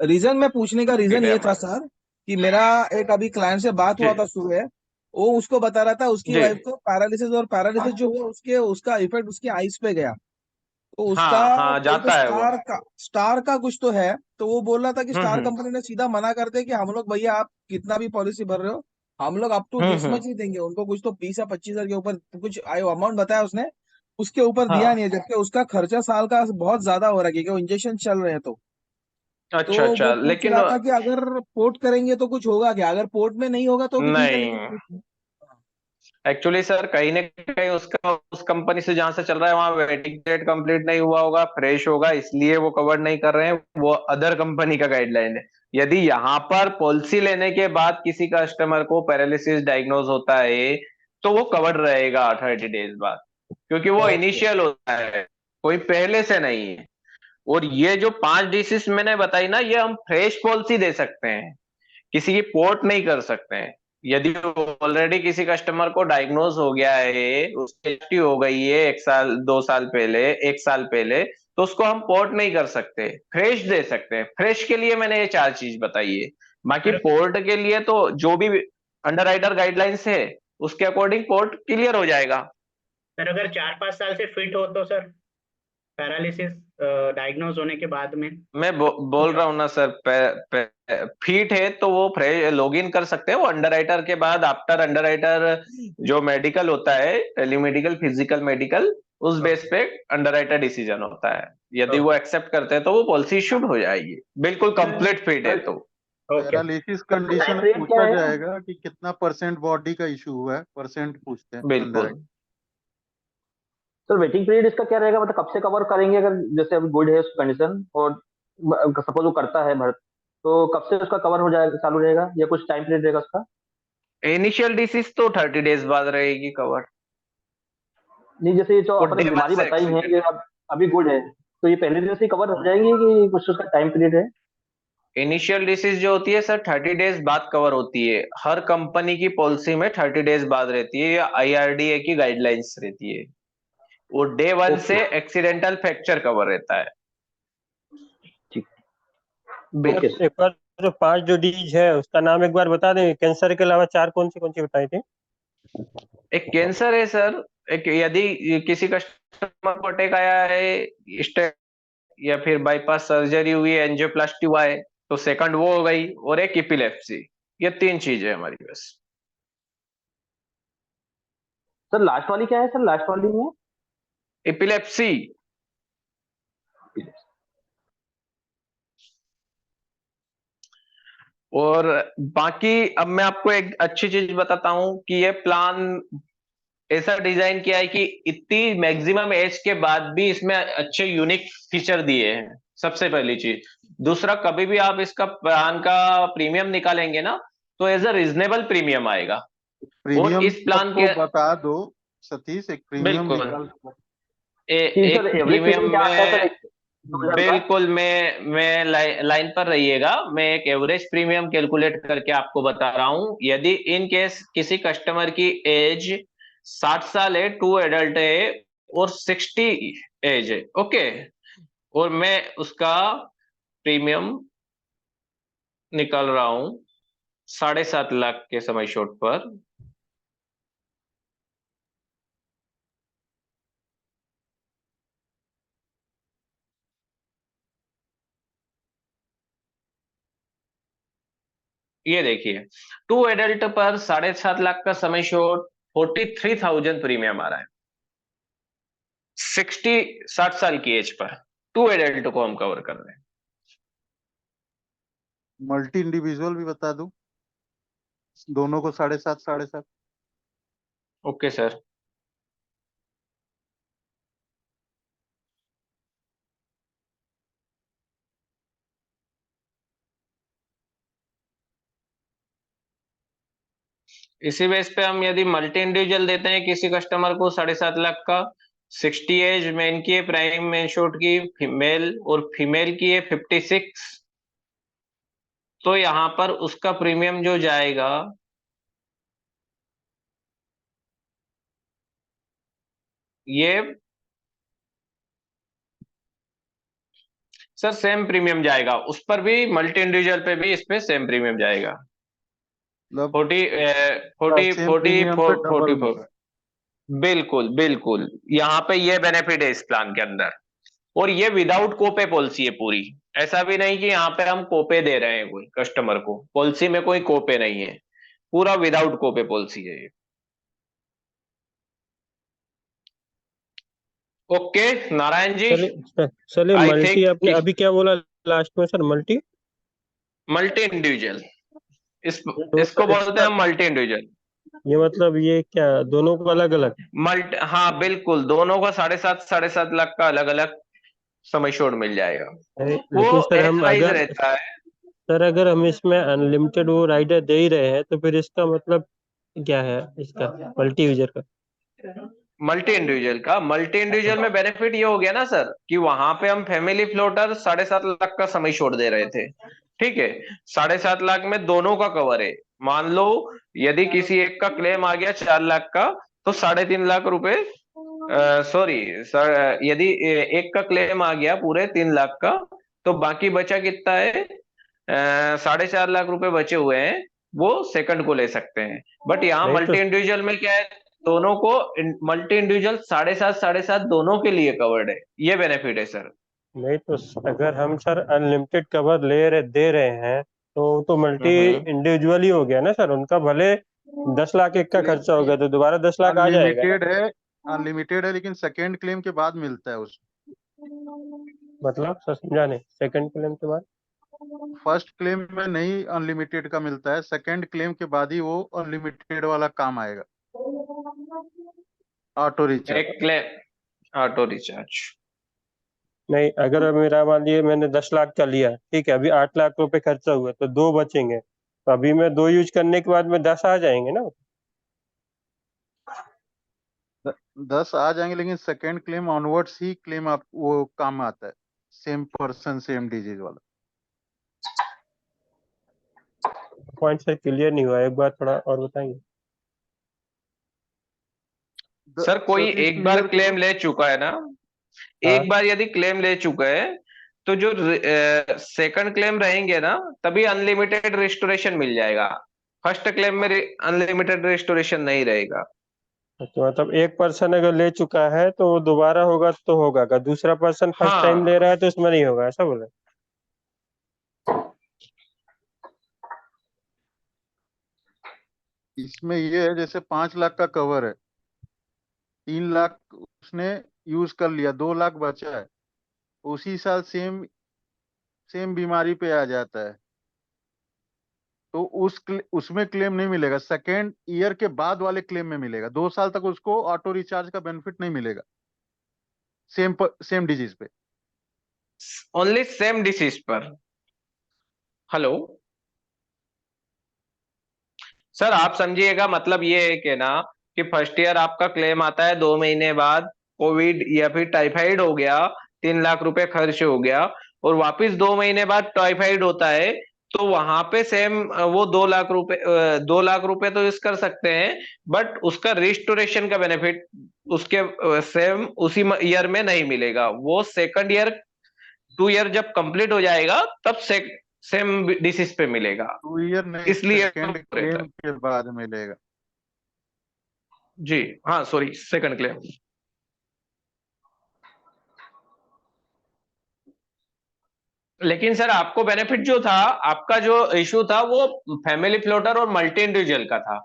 रीजन मैं पूछने का रीजन बेनिफिट है ये था हमारा। सर कि मेरा एक अभी क्लाइंट से बात जी हुआ था सुबह। वो उसको बता रहा था उसकी जी। वाइफ को पैरालिसिस, और पैरालिसिस जो हुआ उसके उसका इफेक्ट उसकी आईज पे गया। तो उसका हाँ हाँ, कोई तो जाता है वो। स्टार का कुछ तो है। तो वो बोल रहा था कि स्टार हम्म। कंपनी ने सीधा मना कर दिया कि हम लोग भैया आप कितना भी पॉलिसी भर रहे हो, हम लोग up to this hmm. Much ही देंगे। उनको कुछ तो 20 या 25 हजार के ऊपर कुछ अमाउंट बताया उसने, उसके ऊपर दिया हाँ, नहीं है, जबकि उसका खर्चा साल का बहुत ज्यादा हो रहा है क्योंकि वो इंजेक्शन चल रहे हैं। तो अच्छा वो अच्छा, पूछ लेकिन रहा था कि अगर पोर्ट करेंगे तो कुछ होगा क्या? अगर पोर्ट में नहीं होगा तो भी ठीक है, लेकिन नहीं, एक्चुअली सर कहीं ना कहीं उसका उस कंपनी से जहां से चल रहा है वहां वेटिंग पीरियड कंप्लीट नहीं हुआ होगा, फ्रेश होगा, इसलिए वो कवर नहीं कर रहे हैं। वो अदर कंपनी का गाइडलाइन है। यदि यहाँ पर पॉलिसी लेने के बाद किसी कस्टमर को पैरालिसिस डायग्नोज होता है, तो वो कवर्ड रहेगा 30 डेज बाद, क्योंकि वो ओके। इनिशियल होता है, कोई पहले से नहीं है। और ये जो 5 डिसीज मैंने बताई ना, ये हम फ्रेश पॉलिसी दे सकते हैं, किसी की पोर्ट नहीं कर सकते हैं। यदि ऑलरेडी किसी कस्टमर को डायग्नोज हो गया है, उसकी एचटी हो गई है 1 साल 2 साल पहले, 1 साल पहले, तो उसको हम पोर्ट नहीं कर सकते, फ्रेश दे सकते हैं। फ्रेश के लिए मैंने ये 4 चीज बताई है। बाकी सर पोर्ट के लिए तो जो भी अंडर राइटर गाइडलाइंस है, उसके अकॉर्डिंग पोर्ट क्लियर हो जाएगा। सर अगर 4-5 साल से फिट हो तो सर, पैरालिसिस डायग्नोज होने के बाद में मैं बोल रहा हूँ ना सर, फीट है तो वो लॉग इन कर सकते हैं। वो अंडर राइटर के बाद, आफ्टर अंडर राइटर जो मेडिकल होता है, टेलीमेडिकल, फिजिकल, मेडिकल, उस बेस पे अंडर राइटर डिसीजन होता है। यदि वो एक्सेप्ट करते हैं तो वो पॉलिसी इशूड हो जाएगी, बिल्कुल कंप्लीट फिट है तो। Okay. Paralysis time condition period क्या पूछा है? जाएगा कि कितना परसेंट बॉडी का इशू हुआ है, परसेंट पूछते हैं अंडर। बिल्कुल। सर वेटिंग पीरियड इसका क्या रहेगा? मतलब कब से कवर करेंगे? अगर जैसे अभी गुड है उसकी कंडीशन, और सपोज वो करता है भर्त, तो कब से उसका कवर हो जाएगा, चालू रहेगा, या कुछ टाइम पीरियड रहेगा उसका? इनिशियल डिसीज तो 30 डेज बाद रहेगी कवर। नहीं, जैसे ये जो वो आपने डे 1 बीमारी से बताई है एक्सीडेंट। ये अभी गुड है, तो ये पहले दिन से कवर हो जाएंगी कि कुछ उसका टाइम पीरियड है? इनिशियल डिसीज जो होती है सर 30 डेज बाद कवर होती है। हर कंपनी की पॉलिसी में 30 डेज बाद रहती है, या आईआरडीए की गाइडलाइंस रहती है। वो डे 1 ओके। से एक्सीडेंटल फ्रैक्चर कवर रहता है। ठीक। सर ओके बिल्कुल। सर। एक बार जो 5 जो डीज है उसका नाम एक बार बता दें, कैंसर के अलावा 4 कौन सी बताई थी? एक कैंसर है सर। एक यदि किसी कस्टमर को अटैक आया है, स्टेट या फिर बाईपास सर्जरी हुई है, एंजियोप्लास्टी हुआ है, तो सेकंड वो हो गई। और एक इपिलेप्सी। ये 3 चीजें है हमारी बस। सर लास्ट वाली क्या है सर, लास्ट वाली में? इपिलेप्सी। और बाकी अब मैं आपको एक अच्छी चीज बताता हूं कि ये प्लान ऐसा डिजाइन किया है कि इतनी मैक्सिमम एज के बाद भी इसमें अच्छे यूनिक फीचर दिए हैं, सबसे पहली चीज। दूसरा, कभी भी आप इसका प्लान का प्रीमियम निकालेंगे ना, तो एज अ रिजनेबल प्रीमियम आएगा। और प्रीमियम इस प्लान सबको के बता दो सतीश, एक प्रीमियम बिल्कुल निकाल। कि सर एक एवरेज प्रीमियम प्रीमियम क्या आता है सर, में, 2,000 का? बिल्कुल मैं लाइन पर रहिएगा। मैं एक एवरेज प्रीमियम कैलकुलेट करके आपको बता रहा हूं। यदि इन केस किसी कस्टमर की एज 60 साल है, 2 एडल्ट है, और 60 एज है, ओके, और मैं उसका प्रीमियम निकाल रहा हूं 7.5 लाख के समय शॉट पर। ये देखिए, 2 एडल्ट पर 7.5 लाख का समय शॉट, 43,000 प्रीमियम आ रहा है। 60 साल की एज पर 2 एडल्ट को हम कवर कर रहे हैं। मल्टी इंडिविजुअल भी बता दूं, दोनों को 7.5 7.5। Okay sir. इसी बेस पे हम यदि मल्टी इंडिविजुअल देते हैं किसी कस्टमर को 7.5 लाख का, 60 एज मेन की है, प्राइम मेन शॉट की फीमेल, और फीमेल की है 56, तो यहाँ पर उसका प्रीमियम जो जाएगा ये सर सेम प्रीमियम जाएगा उस पर भी, मल्टी इंडिविजुअल पे भी इस पे सेम प्रीमियम जाएगा। मतलब 40 सेम 40 प्रीमियम पे डबल 44। बिल्कुल बिल्कुल, यहाँ पे ये बेनिफिट है इस प्लान के अंदर। और ये विदाउट कोपे पॉलिसी है पूरी, ऐसा भी नहीं कि यहाँ पे हम कोपे दे रहे हैं कोई कस्टमर को, पॉलिसी में कोई कोपे नहीं है, पूरा विदाउट कोपे पॉलिसी है ये। ओके नारायण जी, चलिए आई मल्टी थिंक आपने अभी क्या बोला लास्ट में सर? मल्टी मल्टी इंडिविजुअल, तो इसको सर बोलते हैं इसका मल्टी इंडिविजुअल। ये मतलब ये क्या दोनों को अलग अलग? हाँ बिल्कुल, दोनों का 7.5 लाख का अलग अलग समय छोड़ मिल जाएगा। वो लेकिन सर एज हम वाइज अगर रहता है। सर अगर हम इसमें अनलिमिटेड वो राइडर दे ही रहे हैं तो फिर इसका मतलब क्या है इसका मल्टी यूजर का? मल्टी इंडिविजुअल में बेनिफिट ये हो गया ना सर कि वहां पे हम फैमिली फ्लोटर 7.5 लाख का समय छोड़ दे रहे थे, ठीक है। 7.5 लाख में दोनों का कवर है। मान लो यदि किसी एक का क्लेम आ गया 4 लाख का, तो 3.5 लाख रुपए, सॉरी सर, यदि एक का क्लेम आ गया पूरे 3 लाख का, तो बाकी बचा कितना है, 4.5 लाख रुपए बचे हुए हैं, वो सेकंड को ले सकते हैं। बट यहाँ नहीं तो मल्टी इंडिविजुअल में क्या है, दोनों को, मल्टी इंडिविजुअल 7.5 दोनों के लिए कवर्ड है, ये बेनिफिट है सर। नहीं तो अगर हम सर अनलिमिटेड कवर दे रहे हैं तो मल्टी इंडिविजुअल ही हो गया ना सर। उनका भले 10 लाख एक का खर्चा हो गया तो दोबारा 10 लाख आ जाएगा ना। अनलिमिटेड है लेकिन सेकेंड क्लेम के बाद मिलता है उसमें। मतलब सर समझा नहीं, सेकंड क्लेम के बाद? फर्स्ट क्लेम में नहीं अनलिमिटेड का मिलता है, सेकेंड क्लेम के बाद ही वो अनलिमिटेड वाला काम आएगा, ऑटो रिचार्ज। एक क्लेम ऑटो रिचार्ज। नहीं, अगर मेरा मान लीजिए मैंने 10 लाख का लिया, ठीक है, अभी 8 लाख रुपए खर्चा हुआ तो 2 बचेंगे, तो अभी मैं 2 यूज करने के बाद में 10 आ जाएंगे ना। 10 आ जाएंगे लेकिन सेकेंड क्लेम ऑनवर्ड्स ही क्लेम आप वो काम आता है, सेम पर्सन सेम डिजीज वाला। पॉइंट सर क्लियर नहीं हुआ, एक बार थोड़ा और बताएंगे? सर कोई सतीश एक बार क्लियर क्लेम करो। ले चुका है ना, हाँ एक बार यदि क्लेम ले चुका है, तो जो सेकंड क्लेम रहेंगे ना, तभी अनलिमिटेड रिस्टोरेशन मिल जाएगा। फर्स्ट क्लेम में अनलिमिटेड रिस्टोरेशन नहीं रहेगा। तो मतलब एक पर्सन अगर ले चुका है तो वो दोबारा होगा तो होगा, अगर दूसरा पर्सन फर्स्ट टाइम ले हाँ रहा है तो उसमें नहीं होगा, ऐसा बोले? इसमें ये है जैसे 5 लाख का कवर है, 3 लाख उसने यूज कर लिया, 2 लाख बचा है, उसी साल सेम सेम बीमारी पे आ जाता है, तो उसमें क्लेम नहीं मिलेगा, सेकेंड ईयर के बाद वाले क्लेम में मिलेगा। 2 साल तक उसको ऑटो रिचार्ज का बेनिफिट नहीं मिलेगा सेम डिजीज पे। ओनली सेम डिसीज पर। हेलो सर, आप समझिएगा, मतलब ये है कि ना, कि फर्स्ट ईयर आपका क्लेम आता है, 2 महीने बाद कोविड या फिर टाइफाइड हो गया, 3 लाख रुपए खर्च हो गया, और वापस 2 महीने बाद टाइफाइड होता है, तो वहां पे सेम वो 2 लाख रुपए, 2 लाख रुपए तो यूज कर सकते हैं, बट उसका रिस्टोरेशन का बेनिफिट उसके सेम उसी ईयर में नहीं मिलेगा। वो सेकंड ईयर, 2 ईयर जब कंप्लीट हो जाएगा तब सेम डिसीज पे मिलेगा, 2 ईयर नहीं, इसलिए सेकेंड रहता क्लेम है। के बाद मिलेगा। जी हाँ, सॉरी, सेकंड क्लेम। लेकिन सर आपको बेनिफिट जो था, आपका जो इशू था वो फैमिली फ्लोटर और मल्टी इंडिविजुअल का था।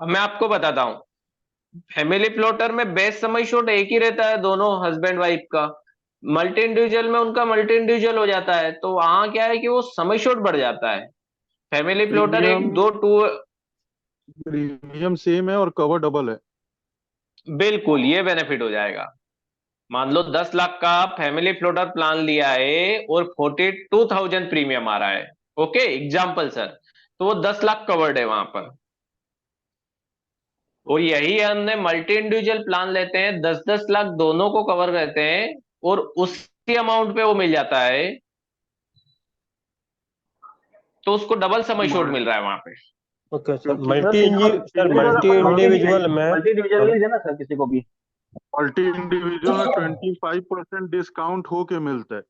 अब मैं आपको बताता हूँ, फैमिली फ्लोटर में बेस समय शॉट एक ही रहता है दोनों हस्बैंड वाइफ का, मल्टी इंडिविजुअल में उनका मल्टी इंडिविजुअल हो जाता है, तो वहां क्या है कि वो समय शॉर्ट बढ़ जाता है। फैमिली फ्लोटर एक प्रीमियम दो टू, प्रीमियम सेम है और कवर डबल है। बिल्कुल ये बेनिफिट हो जाएगा। मान लो 10 लाख का फैमिली फ्लोटर प्लान लिया है और 42,000 प्रीमियम आ रहा है, ओके एग्जाम्पल सर, तो वो 10 लाख कवर्ड है वहां पर। और यही हमने मल्टी इंडिविजुअल प्लान लेते हैं, 10-10 लाख दोनों को कवर करते हैं और उसी अमाउंट पे वो मिल जाता है, तो उसको डबल समय शॉर्ट मिल रहा है वहां पे। ओके सर, क्योंकि मल्टी मल्टी इंडिविजुअल में मल्टी इंडिविजुअल देना सर किसी को भी। मल्टी इंडिविजुअल में 25% डिस्काउंट होके मिलता है।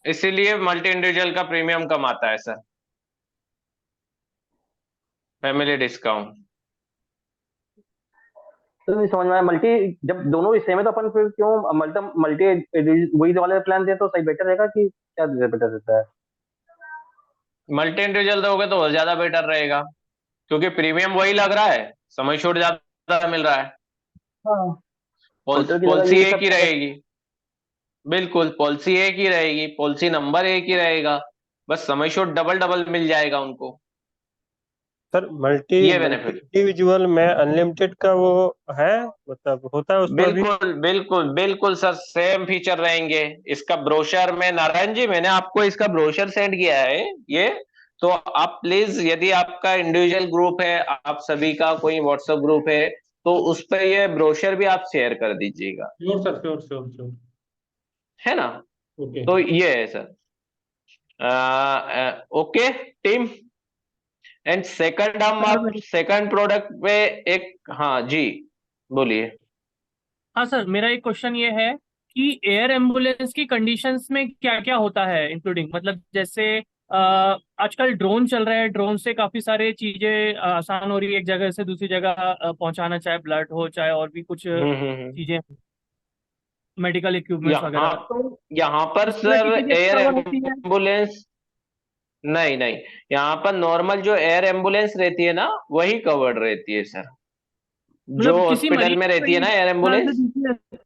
इसीलिए मल्टी इंडिविजुअल का प्रीमियम कम आता है सर, फैमिली डिस्काउंट। तो नहीं समझ में आया, मल्टी जब दोनों ही सेम है तो अपन फिर क्यों मल्टी मल्टी वही वाले प्लान दे तो सही बेटर रहेगा कि क्या बेटर रहता है? मल्टी इंडिविजुअल दोगे तो और ज्यादा बेटर रहेगा, क्योंकि प्रीमियम वही लग रहा है, समय छूट ज्यादा मिल रहा है, हाँ होटल की जगह पॉलिसी ये एक सब ही रहेगी, बिल्कुल पॉलिसी एक ही रहेगी, पॉलिसी नंबर एक ही रहेगा, बस समय शॉट डबल डबल मिल जाएगा उनको, सर मल्टी ये मल्टी बेनिफिट। इंडिविजुअल में अनलिमिटेड का वो है, मतलब होता है उसमें भी? बिल्कुल बिल्कुल बिल्कुल सर, सेम फीचर रहेंगे। इसका ब्रोशर में नारायण जी मैंने आपको इसका ब्रोशर सेंड किया है ये, तो आप प्लीज, यदि आपका इंडिविजुअल ग्रुप है, आप सभी का कोई व्हाट्सएप ग्रुप है, तो उस पर ये ब्रोशर भी आप शेयर कर दीजिएगा, sure sir, sure sure sure. है ना? ओके तो ये है sir. Okay team, and second हम सर आप सेकंड प्रोडक्ट पे एक, हाँ जी बोलिए। हाँ सर, मेरा एक क्वेश्चन ये है कि एयर एम्बुलेंस की कंडीशंस में क्या क्या होता है इंक्लूडिंग, मतलब जैसे आजकल ड्रोन चल रहा है, ड्रोन से काफी सारे चीजें आसान हो रही है एक जगह से दूसरी जगह पहुंचाना, चाहे ब्लड हो चाहे और भी कुछ हम्म। चीजें, मेडिकल इक्विपमेंट्स यहाँ वगैरह, तो यहाँ पर इसमें सर किसी की एयर कवर होती है? एम्बुलेंस नहीं नहीं, यहाँ पर नॉर्मल जो एयर एम्बुलेंस रहती है ना वही कवर्ड रहती है सर, जो मतलब किसी हॉस्पिटल मरीज में को रहती है ना एयर ध्यान से एम्बुलेंस, दीजिए।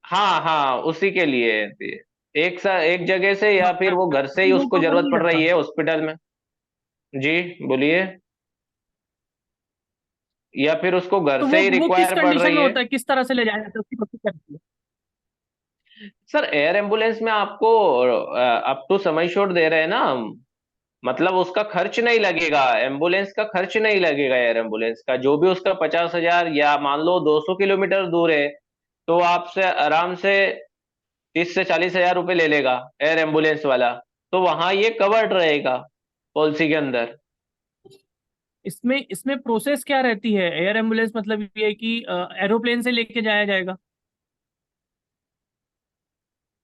हाँ हाँ उसी के लिए रहती है, एक जगह से या फिर वो घर से ही वो उसको कवर जरूरत नहीं पड़ करता? रही है हॉस्पिटल में। जी बोलिए। या फिर उसको घर तो से ही वो किस रिक्वायर पड़ कंडीशन रही में है। होता है, किस तरह से ले जाया जाता है, उसकी प्रोसेस क्या रहती है? सर एयर एम्बुलेंस में आपको अप टू समय शॉट दे रहे हैं ना हम, मतलब उसका खर्च नहीं लगेगा, एम्बुलेंस का खर्च नहीं लगेगा, एयर एम्बुलेंस का जो भी उसका 50,000 या मान लो 200 किलोमीटर दूर है, तो आपसे आराम से 30 से 40 हजार रुपये ले लेगा एयर एम्बुलेंस वाला, तो वहां ये कवर्ड रहेगा पॉलिसी के अंदर। इसमें इसमें प्रोसेस क्या रहती है? एयर एम्बुलेंस मतलब ये है कि एरोप्लेन से लेके जाया जाएगा?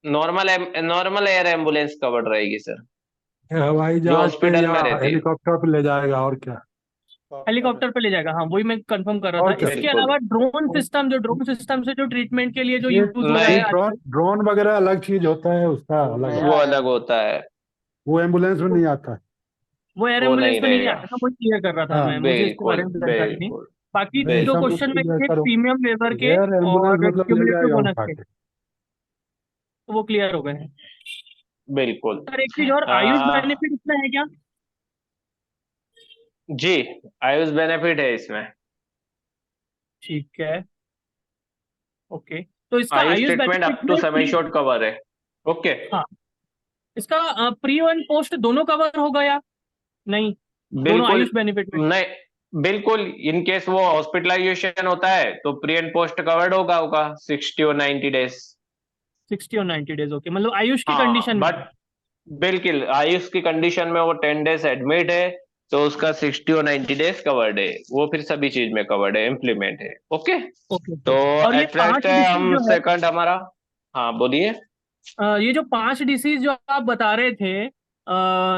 नॉर्मल एयर एम्बुलेंस कवर्ड रहेगी सर, हवाई जो जहाज पे हॉस्पिटल या में रहती है। हेलीकॉप्टर पे ले जाएगा और क्या। हेलीकॉप्टर पे ले जाएगा, हाँ वही मैं कंफर्म कर रहा और था। क्या। इसके बिल्कुल। अलावा ड्रोन सिस्टम, जो ड्रोन सिस्टम से जो ट्रीटमेंट के लिए जो ये यूज हो रहा ये है नहीं, ड्रोन आजकल, ड्रोन वगैरह अलग चीज होता है, उसका अलग है। वो अलग होता है, वो एम्बुलेंस में नहीं आता है। वो एयर वो एम्बुलेंस नहीं में नहीं रहेगा। आता था, वही क्लियर कर रहा था मैं, हाँ मुझे इसके बारे बिल्कुल में जानकारी नहीं। बिल्कुल बाकी नहीं, दो सब बिल्कुल। क्वेश्चन उसको मेरे क्लियर थे करो। प्रीमियम वेवर के एयर एम्बुलेंस और मतलब ले क्यूमुलेटिव जाएगा बोनस उठा के, के। तो वो क्लियर हो गए हैं। बिल्कुल। सर एक चीज और, आयुष आ, बेनिफिट इसमें है क्या? जी आयुष बेनिफिट है इसमें, ठीक है, ओके। तो इसका AYUSH AYUSH treatment benefit up to में समय शॉट कवर है। ओके। हाँ, इसका प्री एंड पोस्ट दोनों कवर होगा या नहीं? दोनों बिल्कुल आयुष बेनिफिट में? नहीं, बिल्कुल इन केस वो हॉस्पिटलाइजेशन होता है तो प्री एंड पोस्ट कवर्ड होगा 60 और 90 डेज। 60 और 90 डेज, ओके, मतलब आयुष की हाँ कंडीशन में। बट बिल्कुल आयुष की कंडीशन में वो 10 डेज एडमिट है, तो उसका 60 और 90 डेज कवर्ड है, वो फिर सभी चीज में कवर्ड है, इम्प्लीमेंट है। ओके। ओके तो ओके। और ये एट पांच फर्स्ट डिसीज हम जो है, सेकंड हमारा, हाँ बोलिए। ये जो 5 डिसीज जो आप बता रहे थे,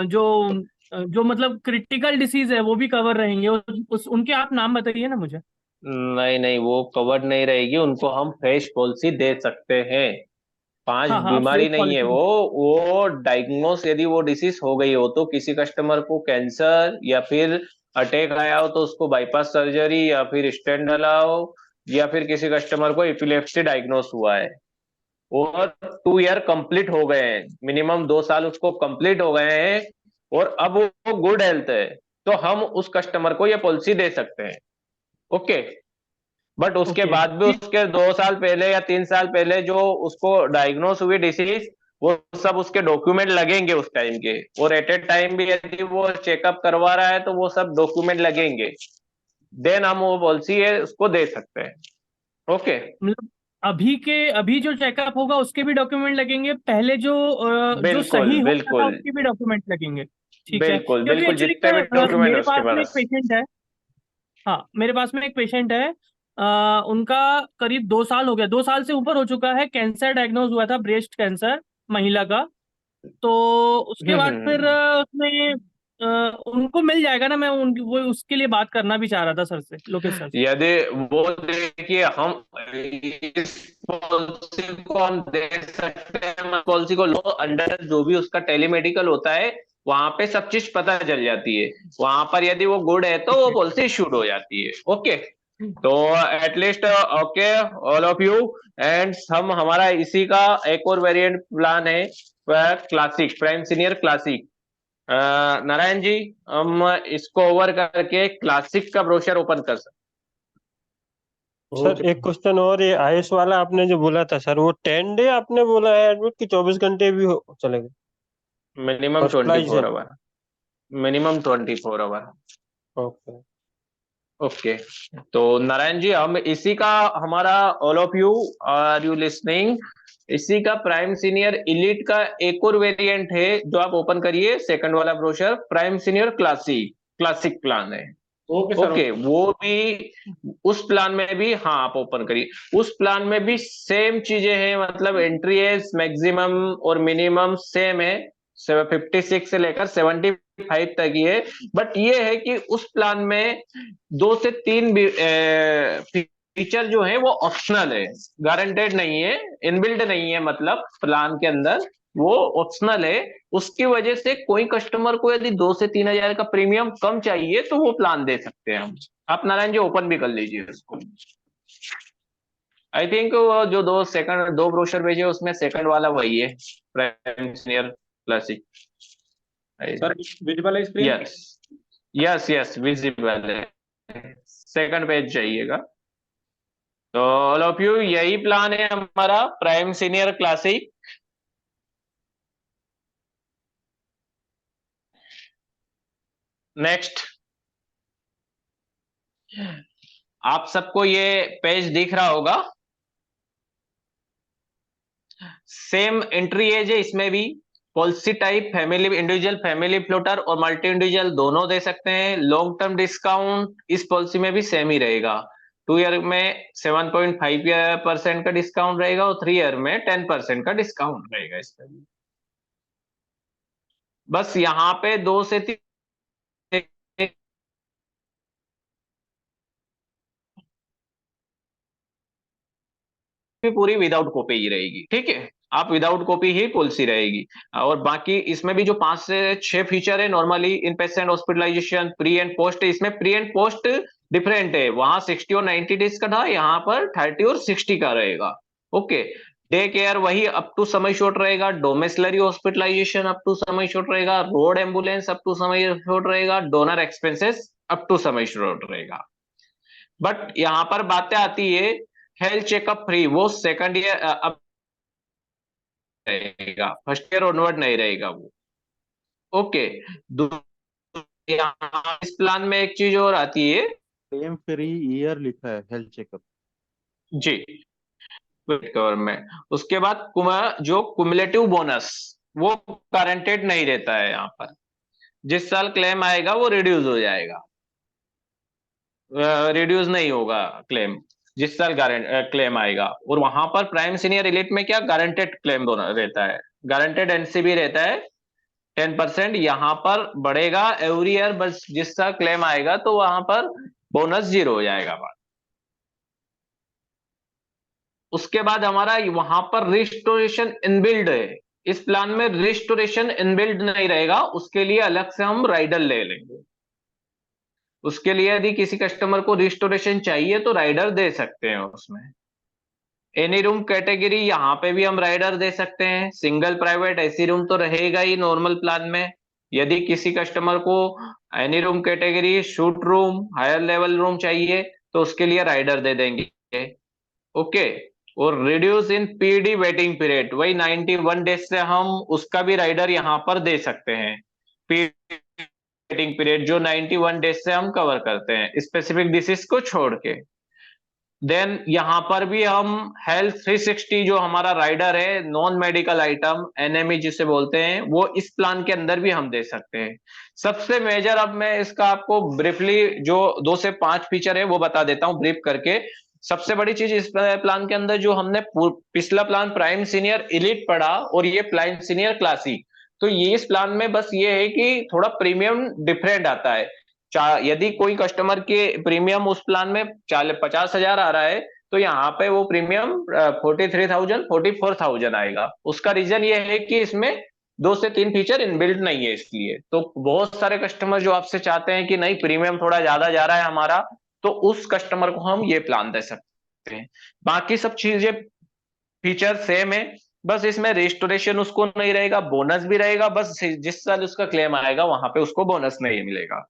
जो मतलब क्रिटिकल डिसीज है वो भी कवर रहेंगे, उनके आप नाम बताइए ना मुझे। नहीं नहीं वो कवर्ड नहीं रहेगी, उनको हम फ्रेश पॉलिसी दे सकते हैं, पांच हाँ हाँ, बीमारी फ्रेश नहीं है पॉलिसी। वो डायग्नोस यदि वो डिसीज हो गई हो, तो किसी कस्टमर को कैंसर या फिर अटैक आया हो तो उसको बाईपास सर्जरी या फिर स्टेंट डाला हो, या फिर किसी कस्टमर को एपिलेप्सी डायग्नोस हुआ है और 2 ईयर कंप्लीट हो गए हैं, मिनिमम 2 साल उसको कंप्लीट हो गए हैं और अब वो गुड हेल्थ है, तो हम उस कस्टमर को ये पॉलिसी दे सकते हैं। ओके, बट उसके ओके बाद भी उसके 2 साल पहले या 3 साल पहले जो उसको डायग्नोस हुई डिसीज, वो सब उसके डॉक्यूमेंट लगेंगे उस टाइम के, और एट ए टाइम भी यदि वो चेकअप करवा रहा है तो वो सब डॉक्यूमेंट लगेंगे, देन हम वो पॉलिसी है उसको दे सकते हैं। ओके, मतलब अभी जो चेकअप होगा उसके भी डॉक्यूमेंट लगेंगे, पहले जो बिल्कुल सही हो रहा था बिल्कुल उसके भी डॉक्यूमेंट लगेंगे। ठीक है, बिल्कुल क्योंकि बिल्कुल, एक्चुअली जितने भी डॉक्यूमेंट मेरे है उसके पास में एक पास। पेशेंट है। हाँ, मेरे पास में एक पेशेंट है। उनका करीब 2 साल हो गया, 2 साल से ऊपर हो चुका है। कैंसर डायग्नोज हुआ था, ब्रेस्ट कैंसर, महिला का। तो उसके बाद फिर हम्म। उसमें उनको मिल जाएगा ना। मैं उनकी वो उसके लिए बात करना भी चाह रहा था सर से, लोकेश सर से। यदि वो, देखिए हम इस पॉलिसी को हम दे सकते हैं, पॉलिसी को लो अंडर जो भी उसका टेलीमेडिकल होता है वहां पे सब चीज पता चल जाती है, वहां पर यदि वो गुड है तो ठीक वो है। पॉलिसी इशूड हो जाती है। ओके, तो at least okay all of you, and हम हमारा इसी का एक और वेरिएंट प्लान है, classic prime senior classic. Narayan ji, हम इसको ओवर करके क्लासिक का ब्रोशर ओपन कर सकते। सर एक क्वेश्चन और, ये आयुष वाला आपने जो बोला था सर, वो 10 डे आपने बोला है एडमिट की 24 घंटे भी चलेगा? Minimum hospitalisation. 24 hour, minimum 24 hour. Okay. Okay, तो नारायण जी हम इसी का, हमारा all of you are you listening, इसी का प्राइम सीनियर इलीट का एक और वेरिएंट है जो आप ओपन करिए, सेकंड वाला brochure, prime senior classic, classic plan है। ओके, वो भी उस प्लान में भी, हाँ आप ओपन करिए, उस प्लान में भी सेम चीजें हैं, मतलब एंट्री एज मैक्सिमम और मिनिमम सेम है, 56 से लेकर 75 तक ही है। बट ये है कि उस प्लान में 2 से 3 फीचर जो है वो ऑप्शनल है, गारंटेड नहीं है, इनबिल्ड नहीं है, मतलब प्लान के अंदर वो ऑप्शनल है। उसकी वजह से कोई कस्टमर को यदि 2 से 3 हजार का प्रीमियम कम चाहिए तो वो प्लान दे सकते हैं हम। आप नारायण जी ओपन भी कर लीजिए उसको। आई थिंक जो दो ब्रोशर भेजे उसमें सेकंड वाला वही है, prime senior classic. Sir visible है screen? Yes yes yes, visible है, सेकंड पेज जाइएगा। तो ऑल ऑफ यू, यही प्लान है हमारा प्राइम सीनियर क्लासिक। नेक्स्ट, आप सबको ये पेज दिख रहा होगा, सेम एंट्री एज है इसमें भी, policy type family individual, family floater और मल्टी इंडिविजुअल दोनों दे सकते हैं। लॉन्ग टर्म डिस्काउंट इस पॉलिसी में भी सेम ही रहेगा, 2 ईयर में 7.5% का डिस्काउंट रहेगा और 3 ईयर में 10% का डिस्काउंट रहेगा इसमें भी। बस यहाँ पे 2 से 3 पूरी विदाउट कॉपी ही रहेगी, ठीक है, आप विदाउट कॉपी ही पॉलिसी रहेगी। और बाकी इसमें भी जो 5 से 6 फीचर है, normally in patient hospitalisation, pre and post, इसमें प्री एंड पोस्ट डिफरेंट है, वहां 60 और 90 डेज का था, यहाँ पर 30 और 60 का रहेगा। ओके, डे केयर वही अप टू समय शॉट रहेगा, डोमेस्लरी हॉस्पिटलाइजेशन अप टू समय शॉट रहेगा, रोड एम्बुलेंस अप टू समय शॉट रहेगा, डोनर एक्सपेंसेस अप टू समय शॉट रहेगा। बट यहाँ पर बातें आती है, हेल्थ चेकअप फ्री वो सेकंड ईयर अब रहेगा, फर्स्ट ईयर ऑनवर्ड नहीं रहेगा वो। ओके, यहाँ इस प्लान में एक चीज और आती है, क्लेम फ्री ईयर लिखा है हेल्थ चेकअप जी कवर में। उसके बाद जो कुमुलेटिव बोनस वो गारंटेड नहीं रहता है, यहाँ पर जिस साल क्लेम आएगा वो रिड्यूस हो जाएगा, रिड्यूस नहीं होगा क्लेम जिस साल क्लेम आएगा। और वहां पर प्राइम सीनियर एलिट में क्या गारंटेड क्लेम रहता है, गारंटेड एनसीबी रहता है 10%, यहाँ पर बढ़ेगा एवरी ईयर, बस जिस साल क्लेम आएगा तो वहां पर बोनस 0 हो जाएगा बात। उसके बाद हमारा वहां पर रिस्टोरेशन इनबिल्ड है, इस प्लान में रिस्टोरेशन इनबिल्ड नहीं रहेगा, उसके लिए अलग से हम राइडर ले लेंगे। उसके लिए यदि किसी कस्टमर को रिस्टोरेशन चाहिए तो राइडर दे सकते हैं उसमें। एनी रूम कैटेगरी यहाँ पे भी हम राइडर दे सकते हैं। सिंगल प्राइवेट एसी रूम तो रहेगा ही नॉर्मल प्लान में। यदि किसी कस्टमर को any room category, suite room, higher level room चाहिए तो उसके लिए राइडर दे देंगे। ओके। और reduce in PD waiting period, वही 91 डेज से हम उसका भी राइडर यहाँ पर दे सकते हैं। वेटिंग पीरियड जो 91 डेज से हम कवर करते हैं स्पेसिफिक डिसीज को छोड़ के। देन यहाँ पर भी हम हेल्थ 360 जो हमारा राइडर है, नॉन मेडिकल आइटम एनएमई जिसे बोलते हैं, वो इस प्लान के अंदर भी हम दे सकते हैं। सबसे मेजर, अब मैं इसका आपको ब्रीफली जो 2 से 5 फीचर है वो बता देता हूँ ब्रीफ करके। सबसे बड़ी चीज इस प्लान के अंदर, जो हमने पिछला प्लान प्राइम सीनियर इलीट पढ़ा और ये प्राइम सीनियर क्लासिक, तो ये इस प्लान में बस ये है कि थोड़ा प्रीमियम डिफरेंट आता है। यदि कोई कस्टमर के प्रीमियम उस प्लान में 50,000 आ रहा है तो यहाँ पे वो प्रीमियम 43,000 44,000 आएगा। उसका रीजन ये है कि इसमें 2 से 3 फीचर इनबिल्ट नहीं है, इसलिए। तो बहुत सारे कस्टमर जो आपसे चाहते हैं कि नहीं प्रीमियम थोड़ा ज्यादा जा रहा है हमारा, तो उस कस्टमर को हम ये प्लान दे सकते हैं। बाकी सब चीजें फीचर सेम है, बस इसमें रेस्टोरेशन उसको नहीं रहेगा, बोनस भी रहेगा, बस जिस साल उसका क्लेम आएगा वहां पे उसको बोनस नहीं मिलेगा।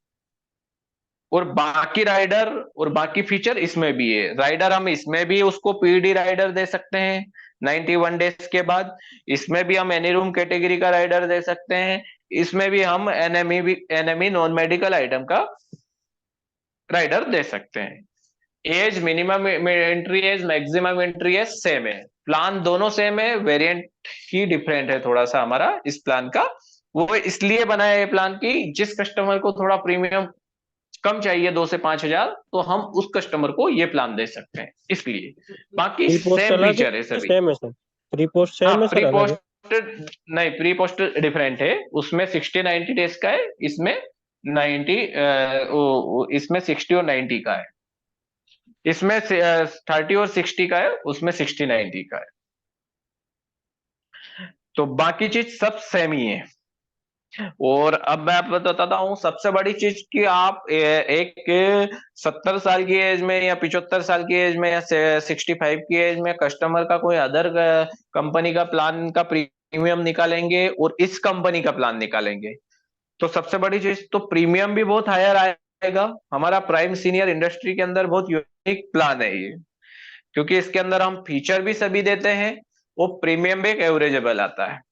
और बाकी राइडर और बाकी फीचर इसमें भी है। राइडर हम इसमें भी उसको पीडी राइडर दे सकते हैं 91 डेज के बाद। इसमें भी हम एनी रूम कैटेगरी का राइडर दे सकते हैं। इसमें भी हम एनएमई नॉन मेडिकल आइटम का राइडर दे सकते हैं। Age, minimum entry age, maximum entry age same है। प्लान दोनों सेम है, वेरिएंट ही डिफरेंट है थोड़ा सा हमारा इस प्लान का। वो इसलिए बनाया है प्लान की जिस कस्टमर को थोड़ा प्रीमियम कम चाहिए 2 से 5,000, तो हम उस कस्टमर को ये प्लान दे सकते हैं, इसलिए। बाकी प्री पोस्ट सेम अलग फीचर है सभी। सेम है सर? प्री पोस्ट सेम हाँ, है सर? प्री अलग है? पोस्टेड नहीं, प्री पोस्टेड डिफरेंट है। उसमें 60-90 डेज का है, इसमें 90 इसमें 60 और 90 का है। इसमें 30 और 60 का है, उसमें 60-90 का है। तो बाकी चीज सब सेम ही है। और अब मैं आपको बताता हूँ सबसे बड़ी चीज कि आप एक 70 साल की एज में या 75 साल की एज में या 65 की एज में कस्टमर का कोई अदर कंपनी का प्लान का प्रीमियम निकालेंगे और इस कंपनी का प्लान निकालेंगे, तो सबसे बड़ी चीज तो प्रीमियम भी बहुत हायर आएगा। हमारा प्राइम सीनियर इंडस्ट्री के अंदर बहुत यूनिक प्लान है ये, क्योंकि इसके अंदर हम फीचर भी सभी देते हैं, वो प्रीमियम भी एक एवरेजेबल आता है।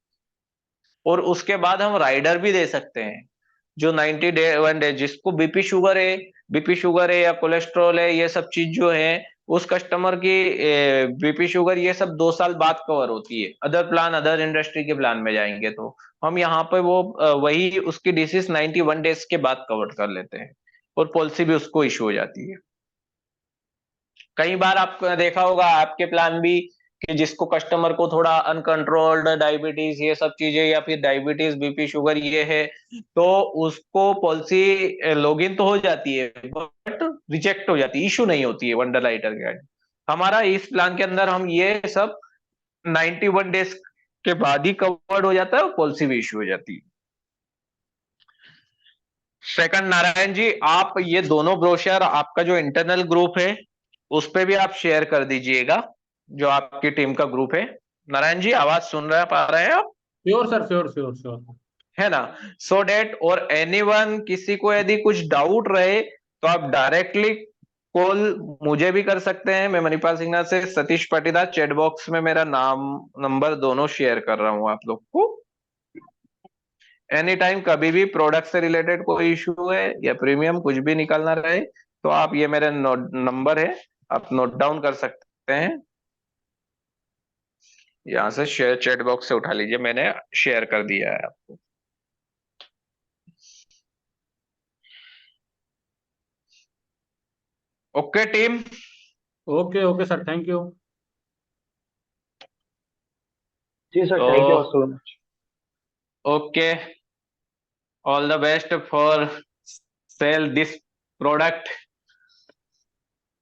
और उसके बाद हम राइडर भी दे सकते हैं जो 91 डे, जिसको बीपी शुगर है या कोलेस्ट्रॉल है, ये सब चीज जो है उस कस्टमर की बीपी शुगर ये सब 2 साल बाद कवर होती है। अदर प्लान, अदर इंडस्ट्री के प्लान में जाएंगे तो हम यहाँ पे वो वही उसकी डिसीज 91 डेज के बाद कवर कर लेते हैं और पॉलिसी भी उसको इशू हो जाती है। कई बार आपने देखा होगा आपके प्लान भी कि जिसको कस्टमर को थोड़ा अनकंट्रोल्ड डायबिटीज ये सब चीजें या फिर डायबिटीज बीपी शुगर ये है, तो उसको पॉलिसी लॉगिन तो हो जाती है बट रिजेक्ट हो जाती है, इशू नहीं होती है वंडरलाइटर के। हमारा इस प्लान के अंदर हम ये सब 91 डेज के बाद ही कवर्ड हो जाता है और पॉलिसी भी इशू हो जाती है। सेकंड, नारायण जी आप ये दोनों ब्रोशर आपका जो इंटरनल ग्रुप है उस पे भी आप शेयर कर दीजिएगा, जो आपकी टीम का ग्रुप है। नारायण जी आवाज सुन पा रहे हैं आप? Sure sir, sure sure sure, है ना? सो डेट और एनीवन किसी को यदि कुछ डाउट रहे तो आप डायरेक्टली कॉल मुझे भी कर सकते हैं। मैं मणिपाल सिन्हा से सतीश पाटीदार, चैट बॉक्स में मेरा नाम नंबर दोनों शेयर कर रहा हूं आप लोग को। एनी टाइम कभी भी प्रोडक्ट से रिलेटेड कोई इशू है या प्रीमियम कुछ भी निकालना रहे तो आप ये मेरा नंबर है, आप नोट डाउन कर सकते हैं। यहां से शेयर चैट बॉक्स से उठा लीजिए, मैंने शेयर कर दिया है आपको। Okay team? Okay okay sir, thank you. जी sir, thank you so much. Okay, all the best for sale this product.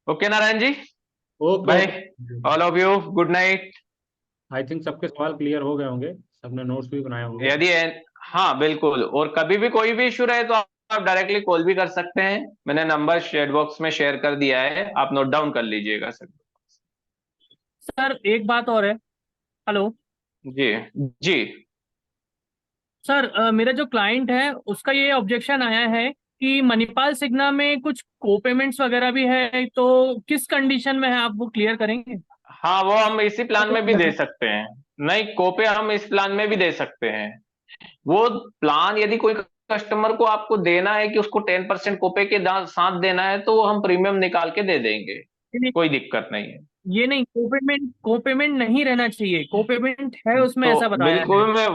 Okay Narayan ji, okay bye all of you, good night. I think सबके सवाल clear हो गए होंगे, सबने notes भी बनाए होंगे। यदि हाँ बिल्कुल, और कभी भी कोई भी इशू रहे तो आप डायरेक्टली कॉल भी कर सकते हैं, मैंने नंबर चैट बॉक्स में शेयर कर दिया है, आप नोट डाउन कर लीजिएगा सर। सर एक बात और है। हेलो जी जी। सर, मेरा जो क्लाइंट है उसका ये ऑब्जेक्शन आया है कि मणिपाल सिग्ना में कुछ को पेमेंट्स वगैरह भी है, तो किस कंडीशन में है, आप वो क्लियर करेंगे? हाँ, वो हम इसी प्लान में भी दे सकते हैं। नहीं, कोपे हम इस प्लान में भी दे सकते हैं। वो प्लान यदि कोई कस्टमर को आपको देना है कि उसको 10% कोपे के साथ देना है, तो वो हम प्रीमियम निकाल के दे देंगे, कोई दिक्कत नहीं है। ये नहीं, को पेमेंट नहीं रहना चाहिए, को पेमेंट है उसमें, तो ऐसा बताया है। बिल्कुल मैं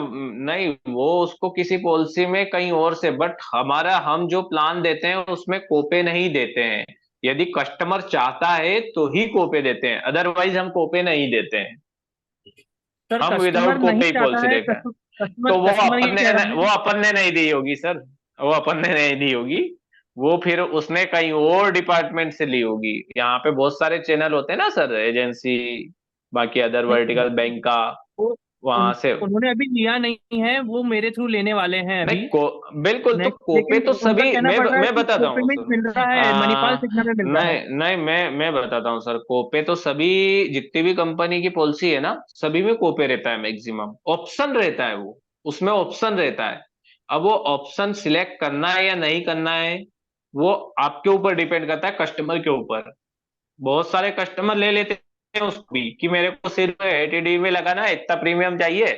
नहीं, वो उसको किसी पॉलिसी में कहीं और से, बट हमारा हम जो प्लान देते हैं उसमें कोपे नहीं देते हैं। यदि कस्टमर चाहता है तो ही कोपे देते हैं, अदरवाइज हम कोपे नहीं देते हैं। सर हम कस्टमर विदाउट नहीं कोपे ही चाहता पॉलिसी है, देते हैं। कस्टमर तो कस्टमर ये कह रहा है। वो अपन ने नहीं दी होगी सर, वो अपन ने नहीं दी होगी, वो फिर उसने कहीं और डिपार्टमेंट से ली होगी। यहाँ पे बहुत सारे चैनल होते हैं ना सर, एजेंसी, बाकी अदर नहीं, वर्टिकल बैंक का, वो वहां से। उन्होंने अभी लिया नहीं है, वो मेरे थ्रू लेने वाले हैं नहीं अभी बिल्कुल, तो नेक्स्ट, कोपे लेकिन तो उनका सभी कहना पड़ रहा है मैं कि बताता को हूँ पेमेंट सर। मिल रहा है, मणिपाल सिग्ना में मिल रहा है। नहीं नहीं, मैं बताता हूँ सर, कोपे तो सभी, जितनी भी कंपनी की पॉलिसी है ना, सभी में कोपे रहता है मैक्सिमम, ऑप्शन रहता है वो, उसमें ऑप्शन रहता है। अब वो ऑप्शन सिलेक्ट करना है या नहीं करना है, वो आपके ऊपर डिपेंड करता है, कस्टमर के ऊपर। बहुत सारे कस्टमर ले लेते हैं उसको भी कि मेरे को सिर्फ एटीडी में लगाना है, इतना प्रीमियम चाहिए,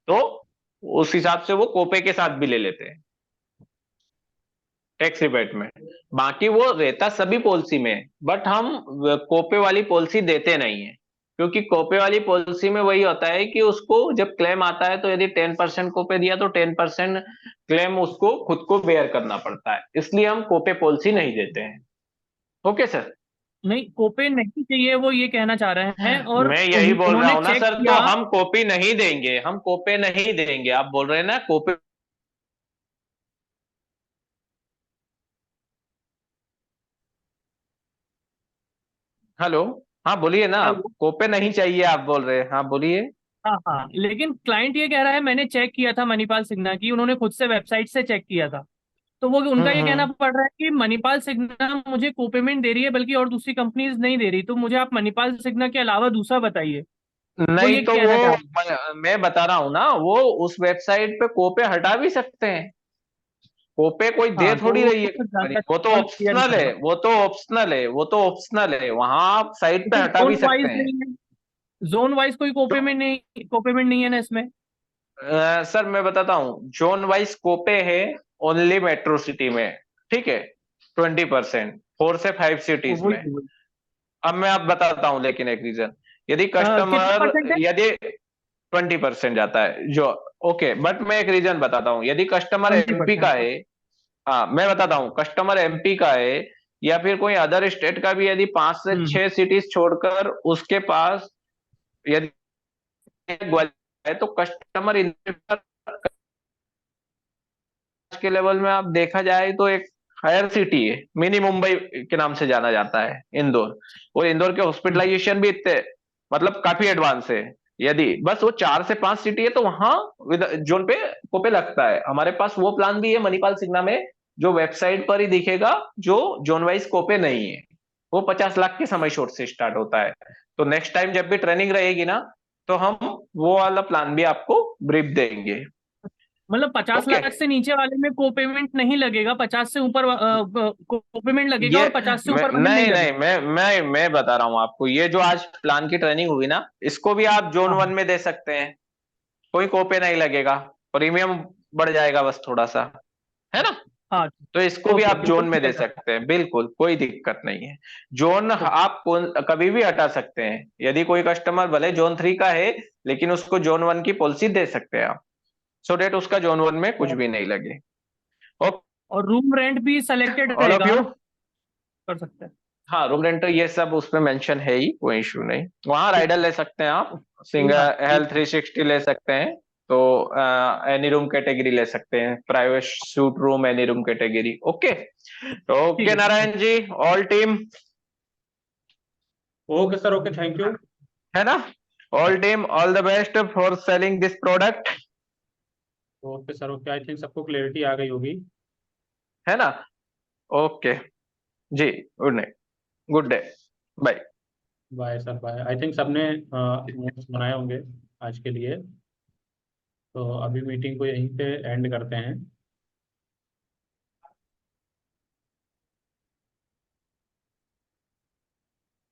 तो उस हिसाब से वो कोपे के साथ भी ले लेते हैं टैक्स रिबेट में। बाकी वो रहता सभी पॉलिसी में, बट हम कोपे वाली पॉलिसी देते नहीं है, क्योंकि कोपे वाली पॉलिसी में वही होता है कि उसको जब क्लेम आता है तो यदि 10% कोपे दिया तो 10% क्लेम उसको खुद को बेयर करना पड़ता है, इसलिए हम कोपे पॉलिसी नहीं देते हैं। Okay sir. नहीं, कोपे नहीं चाहिए, वो ये कहना चाह रहे हैं, और मैं यही बोल रहा उन्होंने हूं ना चेक सर, तो किया। हम कॉपी नहीं देंगे, हम कोपे नहीं देंगे, आप बोल रहे हैं ना कोपे। हेलो, हाँ बोलिए ना, आप कोपे नहीं चाहिए आप बोल रहे हैं, हाँ बोलिए। हाँ हाँ, लेकिन क्लाइंट ये कह रहा है, मैंने चेक किया था मणिपाल सिग्ना की, उन्होंने खुद से वेबसाइट से चेक किया था, तो वो उनका ये कहना हम्म। पड़ रहा है कि मणिपाल सिग्ना मुझे को पेमेंट दे रही है, बल्कि और दूसरी कंपनीज नहीं दे रही, तो मुझे आप मणिपाल सिग्ना के अलावा दूसरा बताइए। वो नहीं ये तो कहना चाह रहे हैं। मैं बता रहा हूं ना, वो उस वेबसाइट पे कोपे हटा भी सकते हैं, कोपे कोई दे हाँ, तो थोड़ी वो रही है फिर कंपनी, ज्यादा वो तो क्लियर नहीं ऑप्शनल है, होगा। वो तो ऑप्शनल है, वो तो ऑप्शनल है, वहां आप साइट पे लेकिन हटा भी जोन सकते वाइज हैं। नहीं है, जोन वाइज कोई को पेमेंट नहीं है ना इसमें? सर मैं बताता हूँ, जोन वाइज कोपे है ओनली मेट्रो सिटी में, ठीक है, 20%, 4 से 5 सिटीज वही में। वही। अब मैं आप बताता हूँ लेकिन एक रीजन, यदि कितना कस्टमर, परसेंट है? यदि 20% जाता है जो, ओके, बट मैं एक रीजन बताता हूँ, यदि कस्टमर ट्वेंटी एमपी का परसेंट है, हाँ मैं बताता हूँ, कस्टमर एमपी का है या फिर कोई अदर स्टेट का भी, यदि 5 से 6 सिटीज छोड़कर उसके पास यदि ग्वालियर है, तो कस्टमर के लेवल में आप देखा जाए तो एक हायर सिटी है, मिनी मुंबई के नाम से जाना जाता है इंदौर, और इंदौर के हॉस्पिटलाइजेशन भी इतने, मतलब काफी एडवांस है। यदि बस वो 4 से 5 सिटी है तो वहां जोन पे कोपे लगता है। हमारे पास वो प्लान भी है मणिपाल सिग्ना में, जो वेबसाइट पर ही दिखेगा, जो जोन वाइज कोपे नहीं है, वो 50 लाख के समय शॉर्ट से स्टार्ट होता है। तो नेक्स्ट टाइम जब भी ट्रेनिंग रहेगी ना, तो हम वो वाला प्लान भी आपको ब्रीफ देंगे। मतलब 50 ओके, लाख से नीचे वाले में को पेमेंट नहीं लगेगा, 50 से ऊपर को पेमेंट लगेगा, ये और 50 से ऊपर वाले नहीं नहीं नहीं, लगेगा। मैं बता रहा हूँ आपको, ये जो आज प्लान की ट्रेनिंग हुई ना, इसको भी आप जोन हाँ 1 में दे सकते हैं, कोई कोपे नहीं लगेगा, प्रीमियम बढ़ जाएगा बस थोड़ा सा, है ना। हाँ। तो इसको भी ओके, आप बिल्कुल जोन में दे क्लियर था। सकते हैं, बिल्कुल कोई दिक्कत नहीं है। Zone okay. आप कभी भी हटा सकते हैं, यदि कोई कस्टमर भले जोन 3 का है, लेकिन उसको जोन 1 की पॉलिसी दे सकते हैं आप, सो डेट उसका जोन 1 में कुछ भी नहीं लगे। ओके, और रूम रेंट भी सिलेक्टेड ऑल ऑफ रहेगा, यू। कर सकते हैं। हाँ, रूम रेंट ये सब उसमें मेंशन है ही, कोई इशू नहीं, वहां राइडर ले सकते हैं आप, पूरा सिंगल हेल्थ 360 ले सकते हैं, तो एनी रूम कैटेगरी ले सकते हैं, private suite room any room category. Okay, ठीक ओके है, ठीक है। Narayan ji, all team, okay sir, okay, thank you. है ना, all team, all the best for selling this product. Okay sir, okay, I think सबको क्लैरिटी आ गई होगी। है ना? Okay ji, good night, good day, bye. Bye sir, bye. I think सबने notes बनाए होंगे आज के लिए। तो अभी मीटिंग को यहीं पे एंड करते हैं।